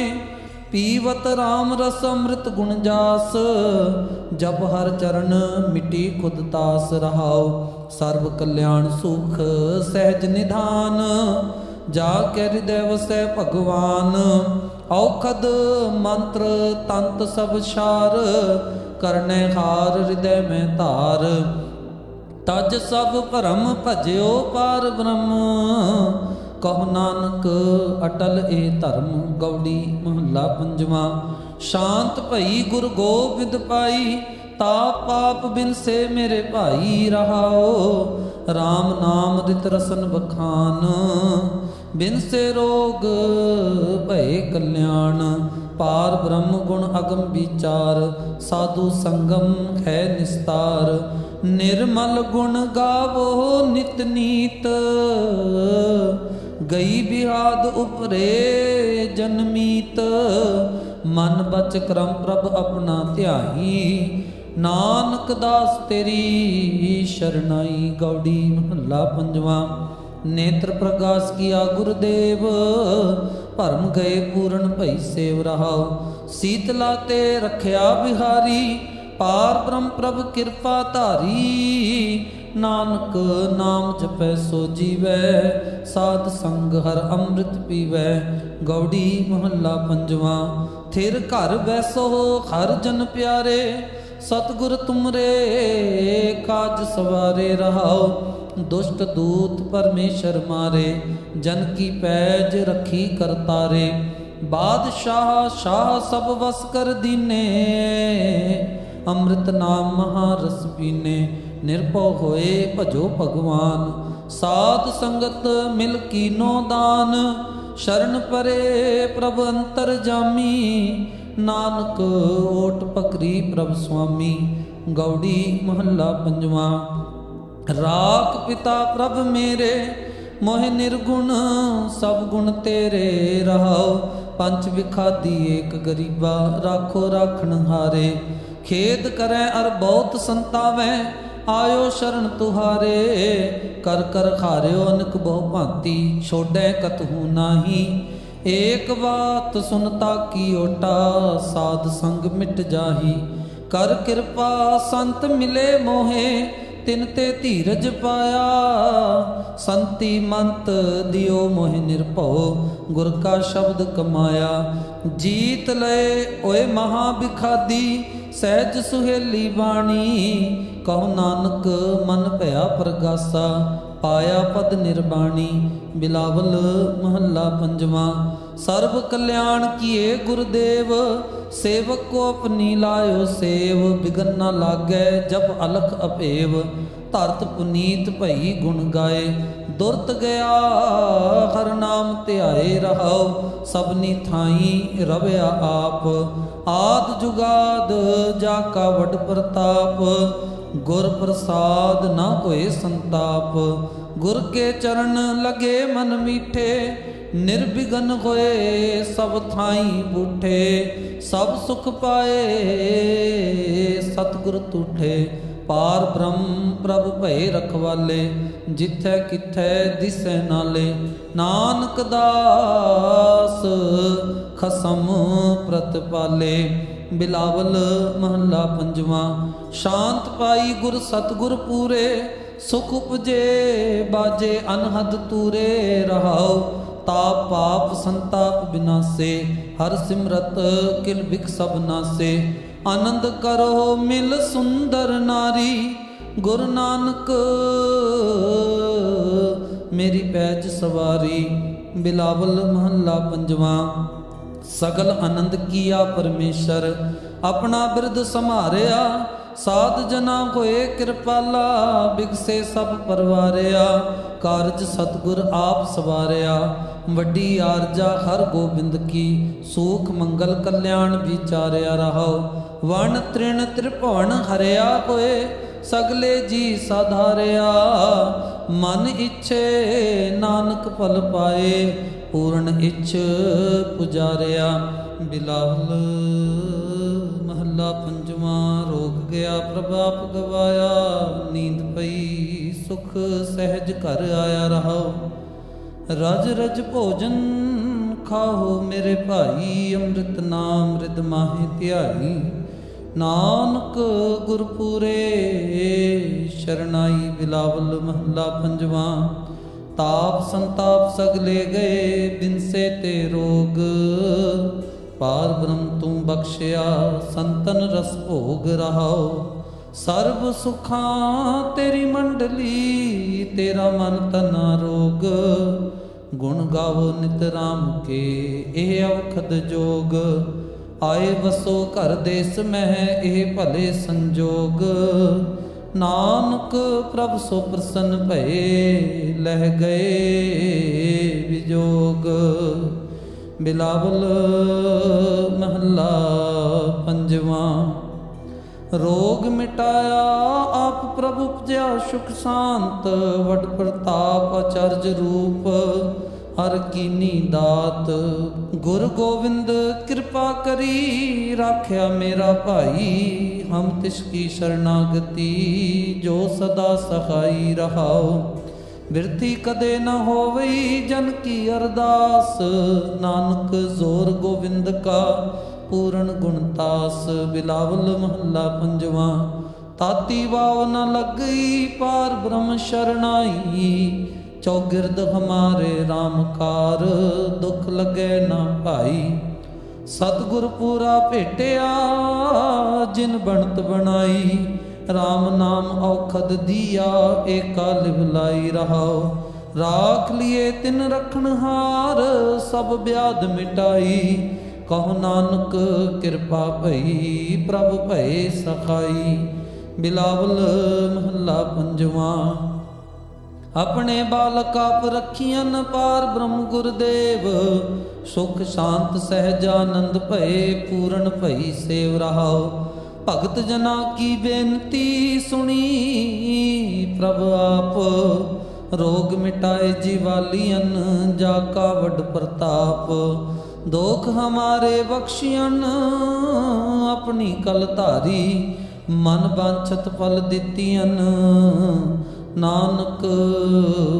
पीवत राम रस अमृत गुण जास, जब हर चरण मिटी खुद तास। रहाओ सर्व कल्याण सुख सहज निधान, जाके हृदय वसै भगवान। औखद मंत्र तंत सब सार, करने हार हृदय में धार। तज सब भरम भजयो पार ब्रह्म, कहो नानक अटल ए धर्म। गौड़ी महला पंजवा। शांत भई गुरु गोबिंद पाई, ताप पाप बिन से मेरे भाई। रहाओ राम नाम रित रसन बखान, बिन से रोग भय कल्याण। पार ब्रह्म गुण अगम विचार, साधु संगम है निस्तार। निर्मल गुण गावो नित नीत, गई बिहाद उपरे जन्मीत। मन बच क्रम प्रभ अपना ध्याई, नानक दास तेरी शरणाई। गौड़ी महला पंजवा। नेत्र प्रकाश किया गुरुदेव, भरम गए पूर्ण भई सेव। रहाओ शीतला ते रखया बिहारी, पार ब्रह्म प्रभ कृपा धारी। नानक नाम जपै सो जीवै, साध संग हर अमृत पीवै। गौड़ी महला पंजवा। थिर घर बैसो हर जन प्यारे, सतगुर तुमरे काज सवारे। रहाओ दुष्ट दूत परमेश्वर मारे, जन की पैज रखी करतारे। बादशाह शाह सब वस कर दीने, अमृत नाम महारस पीने। निर्भव होए भजो भगवान, साध संगत मिल कीनो दान। शरण परे प्रभ अंतर जामी, नानक ओट पकरी प्रभ स्वामी। गौड़ी महला पंजवा। राख पिता प्रभ मेरे, मोह निर्गुण सब गुण तेरे। रहाओ पंच विखादी एक गरीबा, राखो राखण हारे। खेद करै अर बहुत संतावै, आयो शरण तुहारे। कर कर खारियो अनक बहु भांति, छोड़ै कतहु नाही। एक बात सुनता की ओटा, साध संग मिट जाही। कर कृपा संत मिले मोहे, तिन ते धीरज पाया। संति मंत दियो मोह निर्भव, गुर का शब्द कमाया। जीत लय ओए महा बिखादी, सहज सुहेली बाणी। कहो नानक मन भया प्रगासा, पाया पद निर्बाणी। बिलावल महला पंजवा। सर्व कल्याण किए गुरुदेव, सेवक को अपनी लायो सेव। बिगन न लागै जब अलख अपेव, धरत पुनीत भई गुण गाए। दुरत गया हर नाम ध्याए। रहाओ सबनी थाई रवया आप, आद जुगाद जाका वड प्रताप। गुर प्रसाद न होए संताप, गुर के चरण लगे मन मीठे। निर्विघन होए सब थाई बूठे, सब सुख पाए सतगुर तूठे। पार ब्रह्म प्रभ भय रखवाले, जिथै किथै दिसै नाले। नानक दास खसम प्रतिपाले। बिलावल महला पंजवा। शांत पाई गुर सतगुर पूरे, सुख उपजे बाजे अनहद तूरे। रहाओ ताप पाप संताप बिनासे, हर सिमरत किल बिक सब नासे। आनंद करो मिल सुंदर नारी, गुरु नानक मेरी पैज सवारी। बिलावल महला पंजवा। सगल आनंद किया परमेश्वर, अपना बिरद समारिया। साध जना होए कृपाला, बिगसे सब परवारिया। कारज सतगुर आप सवारिया, वड्डी आरजा हर गोबिंद की। सुख मंगल कल्याण विचारिया। रहाओ वन तृण त्रिभुवन हरिया होए, सगले जी साधारिया। मन इच्छे नानक फल पाए, पूर्ण इच्छ पुजारिया। ਬਿਲਾਵਲ ਮਹੱਲਾ ਪੰਜਵਾਂ। ਰੋਗ ਗਿਆ ਪ੍ਰਭਾਪ ਗਵਾਇਆ, ਨੀਂਦ ਪਈ ਸੁਖ ਸਹਿਜ ਘਰ ਆਇਆ ਰਹਾਓ। ਰਜ ਰਜ ਭੋਜਨ ਖਾਓ ਮੇਰੇ ਭਾਈ, ਅੰਮ੍ਰਿਤ ਨਾਮ ਰਿਦ ਮਾਹੇ ਧਿਆਈ। ਨਾਨਕ ਗੁਰਪੂਰੇ ਸ਼ਰਨਾਈ। ਬਿਲਾਵਲ ਮਹੱਲਾ ਪੰਜਵਾਂ। ਤਾਪ ਸੰਤਾਪ ਸਗਲੇ ਗਏ, ਬਿਨਸੇ ਤੇ ਰੋਗ। ਪਾਰ ਬ੍ਰਹਮ ਤੂੰ ਬਖਸ਼ਿਆ, ਸੰਤਨ ਰਸ ਭੋਗ ਰਹਾਓ। ਸਰਬ ਸੁਖਾਂ ਤੇਰੀ ਮੰਡਲੀ, ਤੇਰਾ ਮਨ ਤਨਾ ਰੋਗ। ਗੁਣ ਗਾਵੋ ਨਿਤ ਰਾਮ ਕੇ, ਇਹ ਔਖਦ ਜੋਗ। ਆਏ ਵਸੋ ਘਰ ਦੇਸ ਮਹਿ, ਇਹ ਭਲੇ ਸੰਜੋਗ। ਨਾਨਕ ਪ੍ਰਭ ਸੋ ਪ੍ਰਸੰਨ ਭਏ, ਲਹਿ ਗਏ ਵਿਜੋਗ। ਬਿਲਾਵਲ ਮਹੱਲਾ ਪੰਜਵਾਂ। ਰੋਗ ਮਿਟਾਇਆ ਆਪ ਪ੍ਰਭ ਉਪਜਿਆ, ਸੁਖ ਸ਼ਾਂਤ ਵਡ ਪ੍ਰਤਾਪ। ਅਚਰਜ ਰੂਪ ਹਰ ਕੀਨੀ ਦਾਤ, ਗੁਰ ਗੋਬਿੰਦ ਕਿਰਪਾ ਕਰੀ। ਰਾਖਿਆ ਮੇਰਾ ਭਾਈ, ਹਮ ਤਿਸ ਕੀ ਸ਼ਰਨਾਗਤੀ। ਜੋ ਸਦਾ ਸਹਾਈ ਰਹਾਓ, ਬਿਰਥੀ ਕਦੇ ਨ ਹੋਵਈ ਜਨ ਕੀ ਅਰਦਾਸ। ਨਾਨਕ ਜ਼ੋਰ ਗੋਬਿੰਦ ਕਾ ਪੂਰਨ ਗੁਣਤਾਸ। ਬਿਲਾਵਲ ਮਹੱਲਾ ਪੰਜਵਾਂ। ਤਾਤੀ ਵਾਵ ਨ ਲੱਗਈ, ਪਾਰ ਬ੍ਰਹਮ ਸ਼ਰਨਾਈ। ਚੌਗਿਰਦ ਹਮਾਰੇ ਰਾਮਕਾਰ, ਦੁਖ ਲਗੇ ਨਾ ਭਾਈ। ਸਤਿਗੁਰ ਪੂਰਾ ਭੇਟਿਆ, ਜਿਨ ਬਣਤ ਬਣਾਈ। ਰਾਮ ਨਾਮ ਔਖਦ ਦੀਆ, ਏਕਾ ਲਿਵ ਲਾਈ ਰਹਾਓ। ਰਾਖ ਲਿਏ ਤਿਨ ਰਖਣਹਾਰ, ਸਭ ਬਿਆਦ ਮਿਟਾਈ। ਕਹੋ ਨਾਨਕ ਕਿਰਪਾ ਭਈ, ਪ੍ਰਭ ਭਏ ਸਖਾਈ। ਬਿਲਾਵਲ ਮਹੱਲਾ ਪੰਜਵਾਂ। ਆਪਣੇ ਬਾਲਕ ਆਪ ਰੱਖੀਅਨ, ਪਾਰ ਬ੍ਰਹਮ ਗੁਰਦੇਵ। ਸੁਖ ਸ਼ਾਂਤ ਸਹਿਜਾਨੰਦ ਭਏ, ਪੂਰਨ ਭਈ ਸੇਵ ਰਹਾਓ। ਭਗਤ ਜਨਾ ਕੀ ਬੇਨਤੀ ਸੁਣੀ, ਪ੍ਰਭ ਆਪ ਰੋਗ ਮਿਟਾਏ ਜੀਵਾਲੀਅਨ। ਜਾ ਕਾ ਵੱਡ ਪ੍ਰਤਾਪ, ਦੋਖ ਹਮਾਰੇ ਬਖਸ਼ੀਅਨ। ਆਪਣੀ ਕਲ ਧਾਰੀ, ਮਨ ਬਾਂਛਤ ਫਲ ਦਿੱਤੀਅਨ। ਨਾਨਕ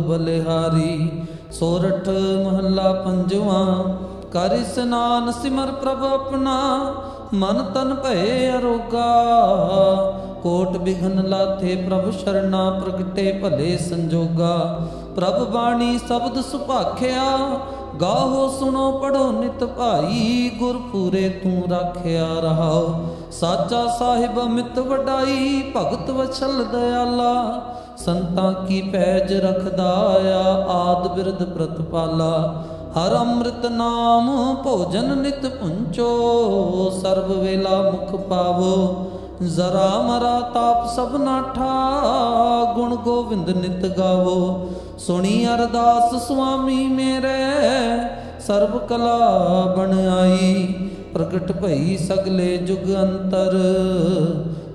ਬਲਿਹਾਰੀ। ਸੋਰਠ ਮਹੱਲਾ ਪੰਜਵਾਂ। ਕਰ ਇਸਨਾਨ ਸਿਮਰ ਪ੍ਰਭ ਆਪਣਾ, ਮਨ ਤਨ ਭਏ ਅਰੋਗਾ। ਕੋਟ ਬਿਘਨ ਲਾਥੇ ਪ੍ਰਭ ਸ਼ਰਨਾ, ਪ੍ਰਗਟੇ ਭਲੇ ਸੰਜੋਗਾ। ਪ੍ਰਭ ਬਾਣੀ ਸ਼ਬਦ ਸੁਭਾਖਿਆ, ਗਾਹੋ ਸੁਣੋ ਪੜੋ ਨਿਤ ਭਾਈ। ਗੁਰਪੂਰੇ ਤੂੰ ਰਾਖਿਆ ਰਹਾਓ। ਸਾਚਾ ਸਾਹਿਬ ਅਮਿਤ ਵਡਾਈ, ਭਗਤ ਵਛਲ ਦਇਆਲਾ। ਸੰਤਾਂ ਕੀ ਪੈਜ ਰਖਦਾ ਆ, ਆਦ ਬਿਰਧ ਪ੍ਰਤਪਾਲਾ। ਹਰ ਅੰਮ੍ਰਿਤ ਨਾਮ ਭੋਜਨ ਨਿਤ ਪੁੰਚੋ। ਸਰਬ ਵੇਲਾ ਮੁਖ ਪਾਵੋ, ਜ਼ਰਾ ਮਰਾ ਤਾਪ ਸਭ ਨਾਠਾ। ਗੁਣ ਗੋਬਿੰਦ ਨਿਤ ਗਾਵੋ, ਸੁਣੀ ਅਰਦਾਸ ਸੁਆਮੀ ਮੇਰੇ। ਸਰਬ ਕਲਾ ਬਣ ਆਈ, ਪ੍ਰਗਟ ਭਈ ਸਗਲੇ ਜੁਗ ਅੰਤਰ।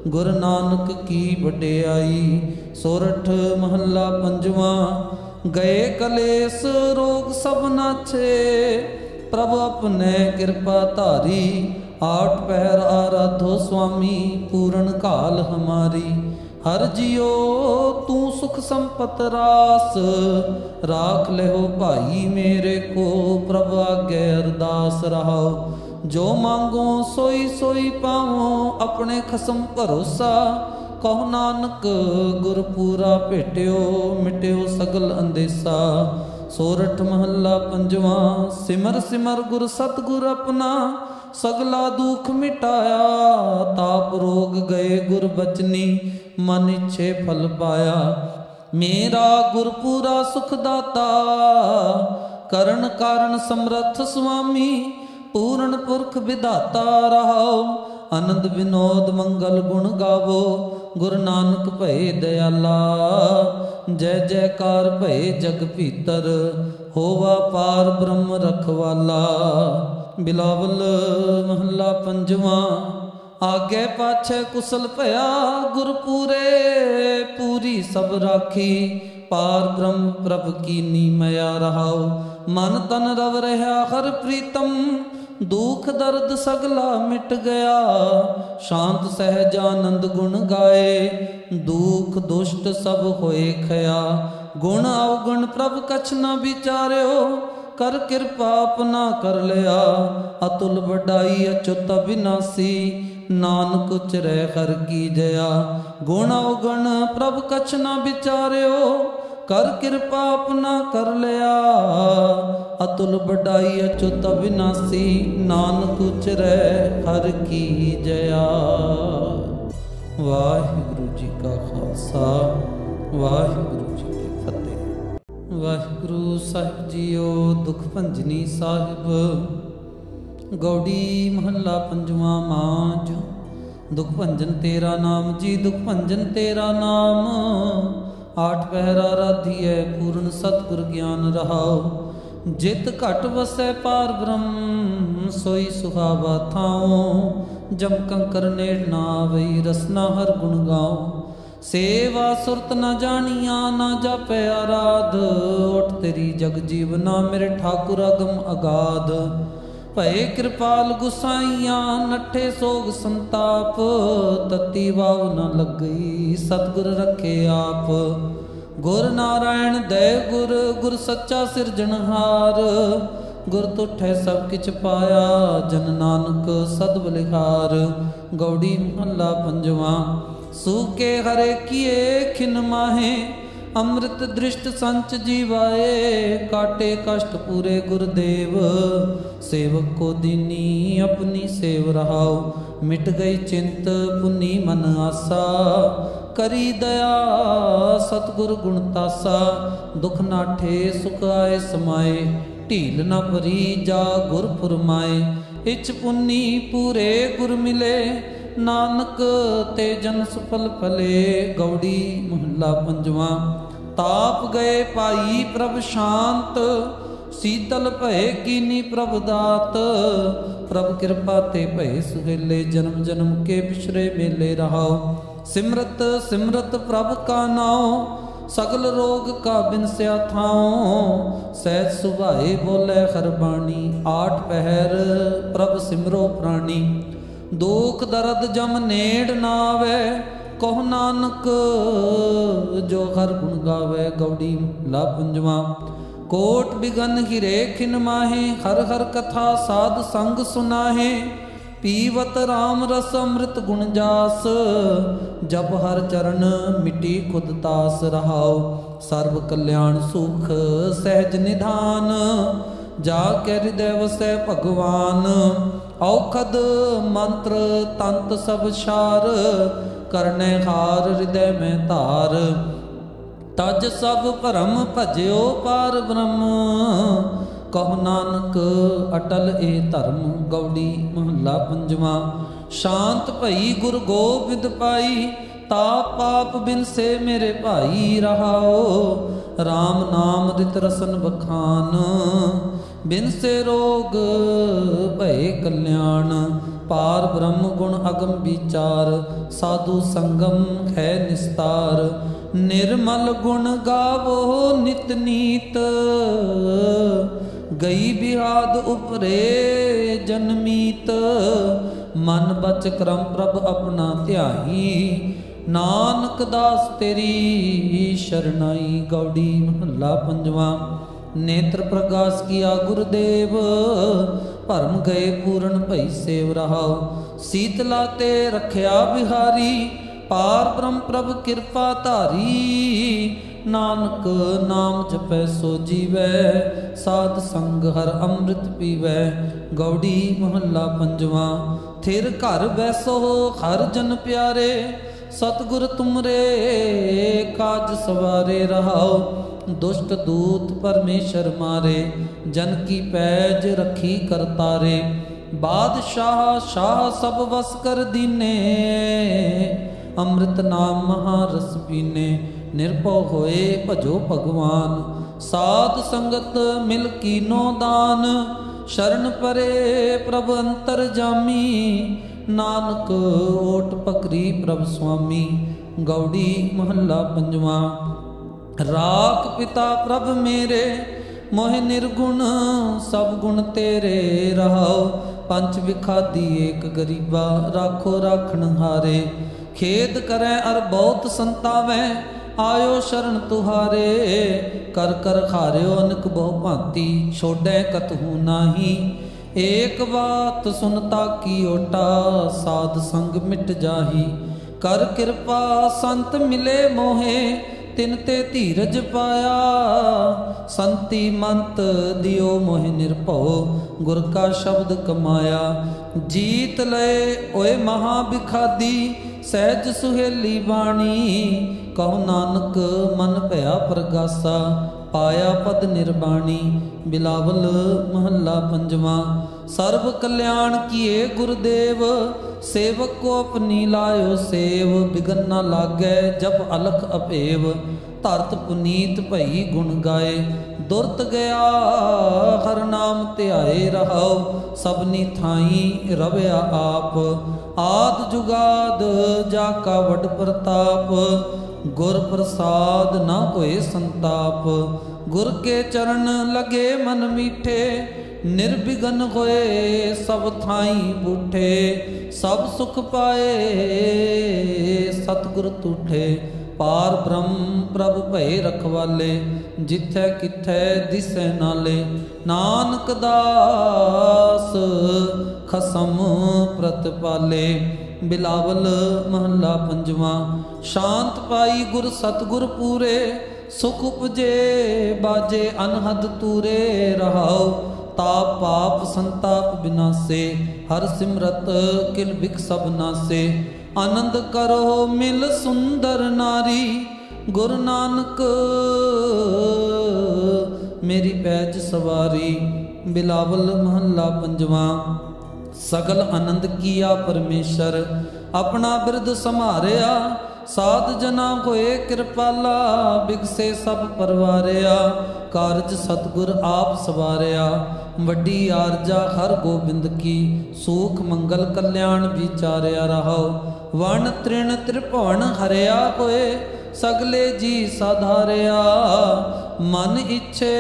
ਗੁਰ ਨਾਨਕ ਕੀ ਵਡਿਆਈ। ਸੋਰਠ ਮਹੱਲਾ ਪੰਜਵਾਂ। ਗਏ ਕਲੇਸ਼ ਰੋਗ ਸਭ ਨਾਛੇ, ਪ੍ਰਭ ਆਪਣੇ ਕਿਰਪਾ ਧਾਰੀ। ਆਠ ਪਹਿਰ ਆਰਾਧੋ ਸੁਆਮੀ, ਪੂਰਨ ਕਾਲ ਹਮਾਰੀ। ਹਰ ਜਿਉ ਤੂੰ ਸੁਖ ਸੰਪਤ ਰਾਸ, ਰਾਖ ਲਿਓ ਭਾਈ ਮੇਰੇ ਕੋ। ਪ੍ਰਭ ਆਗੇ ਅਰਦਾਸ ਰਹਾਓ, ਜੋ ਮੰਗੋ ਸੋਈ ਸੋਈ ਪਾਵੋ। ਆਪਣੇ ਖਸਮ ਭਰੋਸਾ, ਕਹੋ ਨਾਨਕ ਗੁਰ ਪੂਰਾ ਭੇਟਿਓ। ਮਿਟਿਓ ਸਗਲ ਅੰਦੇਸਾ। ਸੋਰਠ ਮਹੱਲਾ ਪੰਜਵਾਂ। ਸਿਮਰ ਸਿਮਰ ਗੁਰ ਸਤਿਗੁਰ ਆਪਣਾ, ਸਗਲਾ ਦੁਖ ਮਿਟਾਇਆ। ਤਾਪ ਰੋਗ ਗਏ ਗੁਰ ਬਚਨੀ, ਮਨ ਇੱਛੇ ਫਲ ਪਾਇਆ। ਮੇਰਾ ਗੁਰਪੂਰਾ ਸੁਖ ਦਾਤਾ, ਕਰਨ ਕਾਰਨ ਸਮਰੱਥ ਸੁਆਮੀ। ਪੂਰਨ ਪੁਰਖ ਵਿਧਾਤਾ ਰਹਾਓ, ਆਨੰਦ ਵਿਨੋਦ ਮੰਗਲ ਗੁਣ ਗਾਵੋ। ਗੁਰੂ ਨਾਨਕ ਭਏ ਦਇਆਲਾ, ਜੈ ਜੈਕਾਰ ਭਏ ਜਗ ਭੀਤਰ। ਹੋਵਾ ਪਾਰ ਬ੍ਰਹਮ ਰਖਵਾਲਾ। ਬਿਲਾਵਲ ਮਹੱਲਾ ਪੰਜਵਾਂ। ਆਗੇ ਪਾਛੇ ਕੁਸਲ ਭਇਆ, ਗੁਰਪੂਰੇ ਪੂਰੀ ਸਭ ਰਾਖੀ। ਪਾਰ ਬ੍ਰਹਮ ਪ੍ਰਭ ਕੀਨੀ ਮਇਆ ਰਹਾਓ। ਮਨ ਤਨ ਰਵ ਰਹਾ ਹਰ ਪ੍ਰੀਤਮ, दुख दर्द सगला मिट गया, शांत सहजानंद गुण गाए। दुख दुष्ट सब होए खया, गुण अवगुण प्रभ कछ न विचार्यो। कर कृपा अपना कर लिया, अतुल बढ़ाई अच्युत अविनाशी। नानक उचरै हर की जया, गुण अवगुण प्रभ कछ न विचार्यो। कर कृपा अपना कर लिया, अतुल बढ़ाई अच्युत अविनाशी। नानक उचरै हर की जया। वाहिगुरु जी का खालसा, वाहिगुरु जी की फतेह। वाहिगुरु साहिब जीओ। दुख भंजनी साहिब गौड़ी महला पंजवा मांझ। दुख भंजन तेरा नाम जी, दुख भंजन तेरा नाम। आठ पहरा राधिए पूर्ण सतगुर ज्ञान रहाओ। जित घट वसै पार ब्रह्म, सोई सुहावा थाओ। जम कंकर नेड़ ना आवई, रसना हर गुण गाओ। सेवा सुरत न जानिया, ना जापै आराध। उठ तेरी जग जीवना, मेरे ठाकुर अगम अगाध। भय कृपाल गुसाइया, नठे सोग संताप। तती वाव न लग गई, सतगुर रखे आप। गुर नारायण दय गुर, गुर सच्चा सिरजनहार। गुर तुठै सब किछ पाया, जन नानक सद बलिहार। गौड़ी महला पंजवा। सूके हरे किए खिन माहे, अमृत दृष्ट संच जीवाए। काटे कष्ट पूरे गुरुदेव, सेवक को दीनी अपनी सेव रहाओ। मिट गई चिंत पुनी मन आसा, करी दया सतगुर गुण तासा। दुख नाठे सुख आए समाए, ढील न भरी जा गुर फुरमाए। इच पुनी पूरे गुर मिले, नानक ते जन सफल फले। गौड़ी महला पंजवा। ताप गए पाई प्रभ शांत, शीतल भय कीनी प्रभ दात। प्रभ कृपा ते भय सुहेले, जन्म जन्म के बिछरे मेले रहाओ। सिमरत सिमरत प्रभ का नाओ, सगल रोग का बिनस्या थाओ। सहज सुभाए बोले हर बाणी, आठ पहर प्रभ सिमरो प्राणी। दुख दर्द जम नेड़ ना आवे, कहो नानक जो हर गुण गावे। गौड़ी महला पंजवा। कोट बिगन हिरे खिन माहे, हर हर कथा साध संग सुनाहे। पीवत राम रस अमृत गुण जास, जब हर चरण मिटी खुद तास। रहाओ सर्व कल्याण सुख सहज निधान, जाके हृदय वसै भगवान। औखद मंत्र तंत सब सार, करने हार हृदय में धार। तज सब भरम भजयो पार ब्रह्म, कहो नानक अटल ए धर्म। गौड़ी महला पंजवा। शांत भई गुर गोबिंद पाई, ताप पाप बिन से मेरे भाई। रहाओ राम नाम रित रसन बखान, बिन से रोग भय कल्याण। पार ब्रह्म गुण अगम विचार, साधु संगम है निस्तार। निर्मल गुण गावो नित नीत, गई बिहाद उपरे जनमीत। मन बच क्रम प्रभ अपना ध्याई, नानक दास तेरी शरणाई। गौड़ी महला पंजवा। नेत्र प्रकाश किया गुरुदेव, भरम गए पूर्ण भई सेव। रहाओ शीतला ते रखया बिहारी, पार ब्रह्म प्रभ कृपा धारी। नानक नाम जपै सो जीवै, साध संग हर अमृत पीवै। गौड़ी महला पंजवा। थिर घर बैसो हर जन प्यारे, सतगुर तुमरे काज सवारे। रहाओ दुष्ट दूत परमेश्वर मारे, जन की पैज रखी करतारे। बादशाह शाह सब वस कर दीने, अमृत नाम महारस पीने। निर्भव होए भजो भगवान, साध संगत मिल कीनो दान। शरण परे प्रभ अंतर जामी, नानक ओट पकरी प्रभ स्वामी। गौड़ी महला पंजवा। राख पिता प्रभ मेरे, मोहि निर्गुण सब गुण तेरे। रहाओ पंच विखादी एक गरीबा, राखो राखण हारे। खेद करै अर बहुत संतावै, आयो शरण तुहारे। कर कर खारियो अनक बहु भांति, छोड़ै कतहु नाही। एक बात सुनता की ओटा, साध संग मिट जाही। कर कृपा संत मिले मोहे, तिन ते धीरज पाया। संति मंत दियो मोहि निर्भव, गुर का शब्द कमाया। जीत लय ओए महा बिखादी, सहज सुहेली बाणी। कहो नानक मन भया प्रगासा, पाया पद निर्बाणी। बिलावल महला पंजवा। सर्व कल्याण किए गुरुदेव, सेवक को अपनी लायो सेव। बिगन न लागै जब अलख अपेव, धरत पुनीत भई गुण गाए। दुरत गया हर नाम ध्याए रहाओ, सबनी थाई रवया आप। आद जुगाद जाका वड प्रताप, गुर प्रसाद ना कोई संताप। गुर के चरण लगे मन मीठे, निर्विघन होए सब थाई बूठे। सब सुख पाए सतगुर तूठे, पार ब्रह्म प्रभ भय रखवाले। जिथै किथै दिसै नाले, नानक दास खसम प्रतिपाले। बिलावल महला पंजवा। शांत पाई गुर सतगुर पूरे, सुख उपजे बाजे अनहद तूरे। रहाओ ताप पाप संताप बिनासे, हर सिमरत किल बिक सब नासे। आनंद करो मिल सुंदर नारी, गुरु नानक मेरी पैज सवारी। बिलावल महला पंजवा। सगल आनंद किया परमेश्वर, अपना बिरद समारिया। साध जना होए कृपाला, बिगसे सब परवारिया। कारज सतगुर आप सवारिया, वड्डी आरजा हर गोबिंद की। सुख मंगल कल्याण विचारिया रहो, वर्ण तृण त्रिभुवन हरिया होए। सगले जी साधारिया, मन इच्छे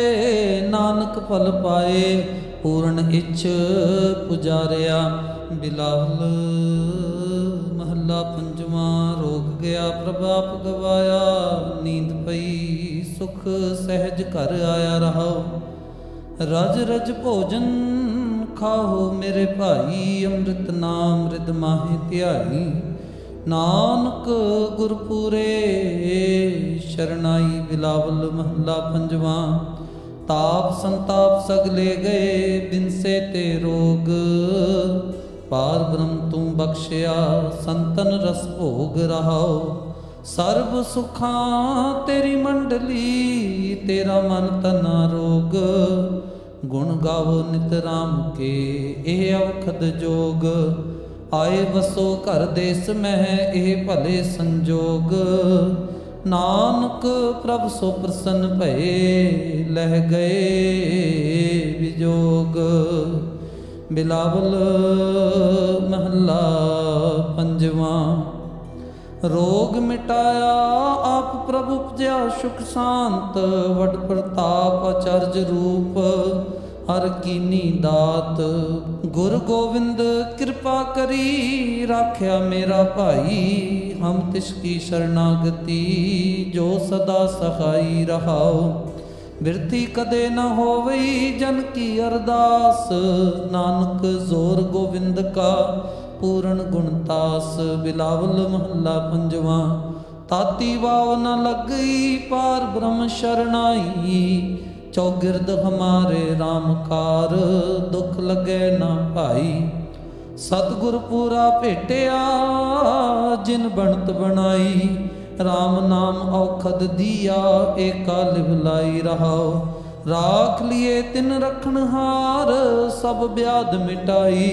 नानक फल पाए। पूर्ण इच्छ पुजारिया। बिलावल महला पंजवा। रोग गया प्रभाप गवाया, नींद पई सुख सहज घर आया रहो। रज रज भोजन खाओ मेरे भाई, अमृत नाम रिद माहे ध्याई। नानक गुरपुरे शरणाई। बिलावल महला पंजवा। ताप संताप सगले गए, बिन से ते रोग। पार ब्रह्म तू बख्शिया, संतन रस भोग रहाओ। सर्व सुखा तेरी मंडली, तेरा मन तना रोग। गुण गावो नित राम के, एह अवखद जोग। आए बसो घर देश मह, एह भले संजोग। नानक प्रभ सो प्रसन्न भये, लह गए विजोग। बिलावल महला पंजवा। रोग मिटाया आप प्रभु उपजया सुख शांत। वड प्रताप आचर्य रूप, हर कीनी दात। गुरु गोविंद कृपा करी, राख्या मेरा भाई। हम तिसकी शरणागति, जो सदा सहाई रहाओ। बिरथी कदे न होवई जन की अरदास। नानक जोर गोविंद का, पूर्ण गुणतास। बिलावल महला पंजवा। ताती वाव न लग गई, पार ब्रह्म शरणाई। चौगिरद हमारे रामकार, दुख लगे ना भाई। सतगुर पूरा भेटिया, जिन बनत बनाई। राम नाम औखद दिया, एका लिवलाई रहाओ। राख लिए तिन रखनहार, सब ब्याध मिटाई।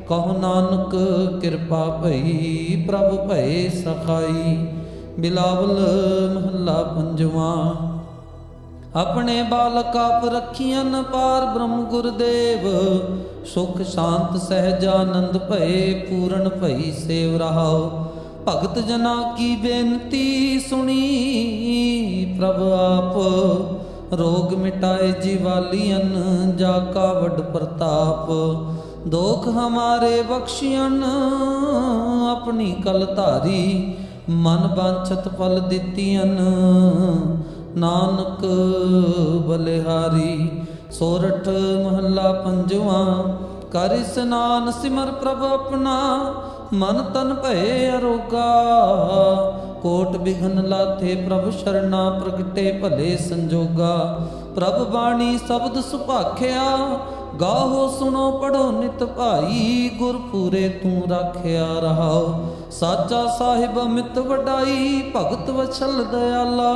कहो नानक कृपा भई, प्रभ भय सखाई। बिलावल महला पंजवा। अपने बालक आप रखियन, पार ब्रह्म गुरुदेव। सुख शांत सहजानंद भय, पूर्ण भई सेव रहाओ। भगत जना की बेनती सुनी, प्रभ आप। रोग मिटाए जीवालियन, जाका वड प्रताप। दोख हमारे बख्शियन अपनी कल धारी, मन बांछत फल दितियन नानक बलिहारी। सोरठ महला पंजवा। कर स्नान सिमर प्रभ अपना, मन तन भय अरोगा। कोट बिघन लाथे प्रभ शरणा, प्रगटे भले संजोगा। प्रभ बाणी शब्द सुभाख्या, गाहो सुनो पढ़ो नित भाई। गुरपुरे तू राख्या रहाओ, साचा साहिब अमित वडाई। भगत वछल दयाला,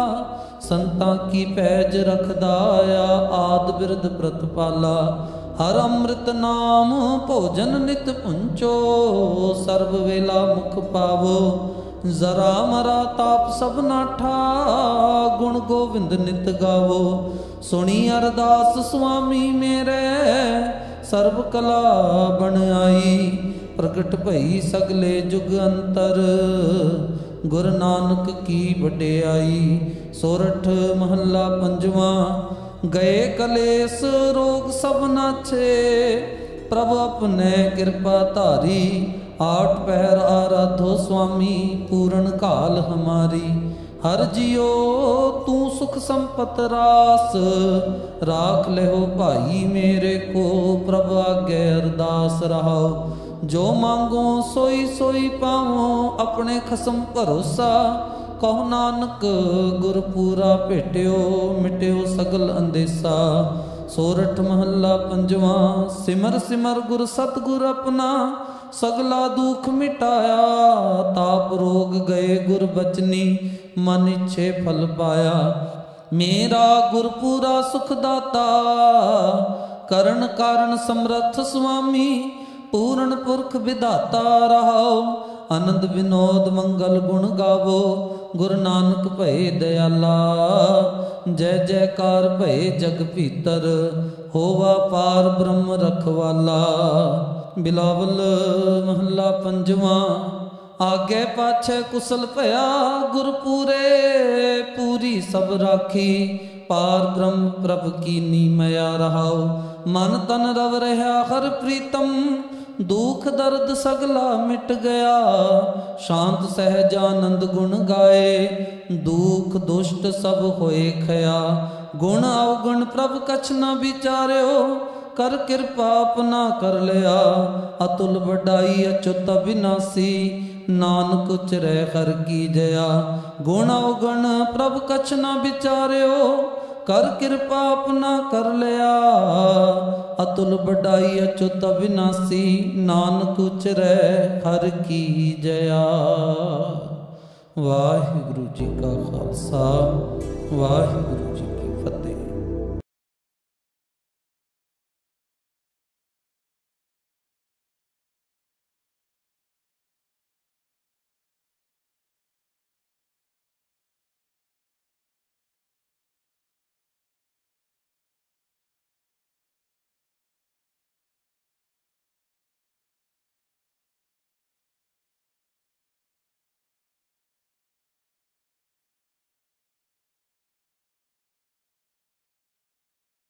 संतां की पैज रखदाया। आद बिरद प्रतपाला, हर अमृत नाम भोजन नित पुंचो। सर्व वेला मुख पावो, जरा मरा ताप सब नाठा। गुण गोविंद नित गावो, सुनी अरदास स्वामी मेरे। सर्व कला बन आई, प्रगट भई सगले जुग अंतर। गुरु नानक की वडियाई। सोरठ महला पंजवा। गए कलेस रोग सब नाछे, प्रभु अपने कृपा धारी। आठ पहर आराधो स्वामी, पूर्ण काल हमारी। हर जियो तू सुख संपत रास, राख ले हो भाई मेरे को। प्रभु आगे अरदास रहाओ, जो मांगो सोई सोई पावो। अपने खसम भरोसा, कहो नानक गुरपुरा भेट्यो। मिट्यो सगल अंदेसा। सोरठ महला पंजवा। सिमर सिमर गुर सतगुर अपना, सगला दुख मिटाया। ताप रोग गए गुर बचनी, मन इच्छे फल पाया। मेरा गुरपुरा सुखदाता, करण कारण समर्थ स्वामी। पूर्ण पुरख विधाता रहाओ, आनंद विनोद मंगल गुण गावो। गुरु नानक भय दयाला, जय जयकार भय जग भीतर। होवा पार ब्रह्म रखवाला। बिलावल महला पंजवा। आगे पाछे कुशल भया, गुरपुरे पूरी सब राखी। पार ब्रह्म प्रभ कीनी मया रहाओ। मन तन रव रहा हर प्रीतम, दुख दर्द सगला मिट गया। शांत सहजानंद गुण गाए, दुख दुष्ट सब होए खया। गुण अवगुण प्रभ कछ न विचार्यो, कर कृपा अपना कर लिया। अतुल बढ़ाई अच्युत अविनाशी, नानक उचरै हर की जया। गुण अवगुण प्रभ कछ न विचार्यो, कर कृपा अपना कर लिया। अतुल बढ़ाई अच्युत अविनाशी, नानक उचरै हर की जया। वाहिगुरु जी का खालसा, वाहिगुरु जी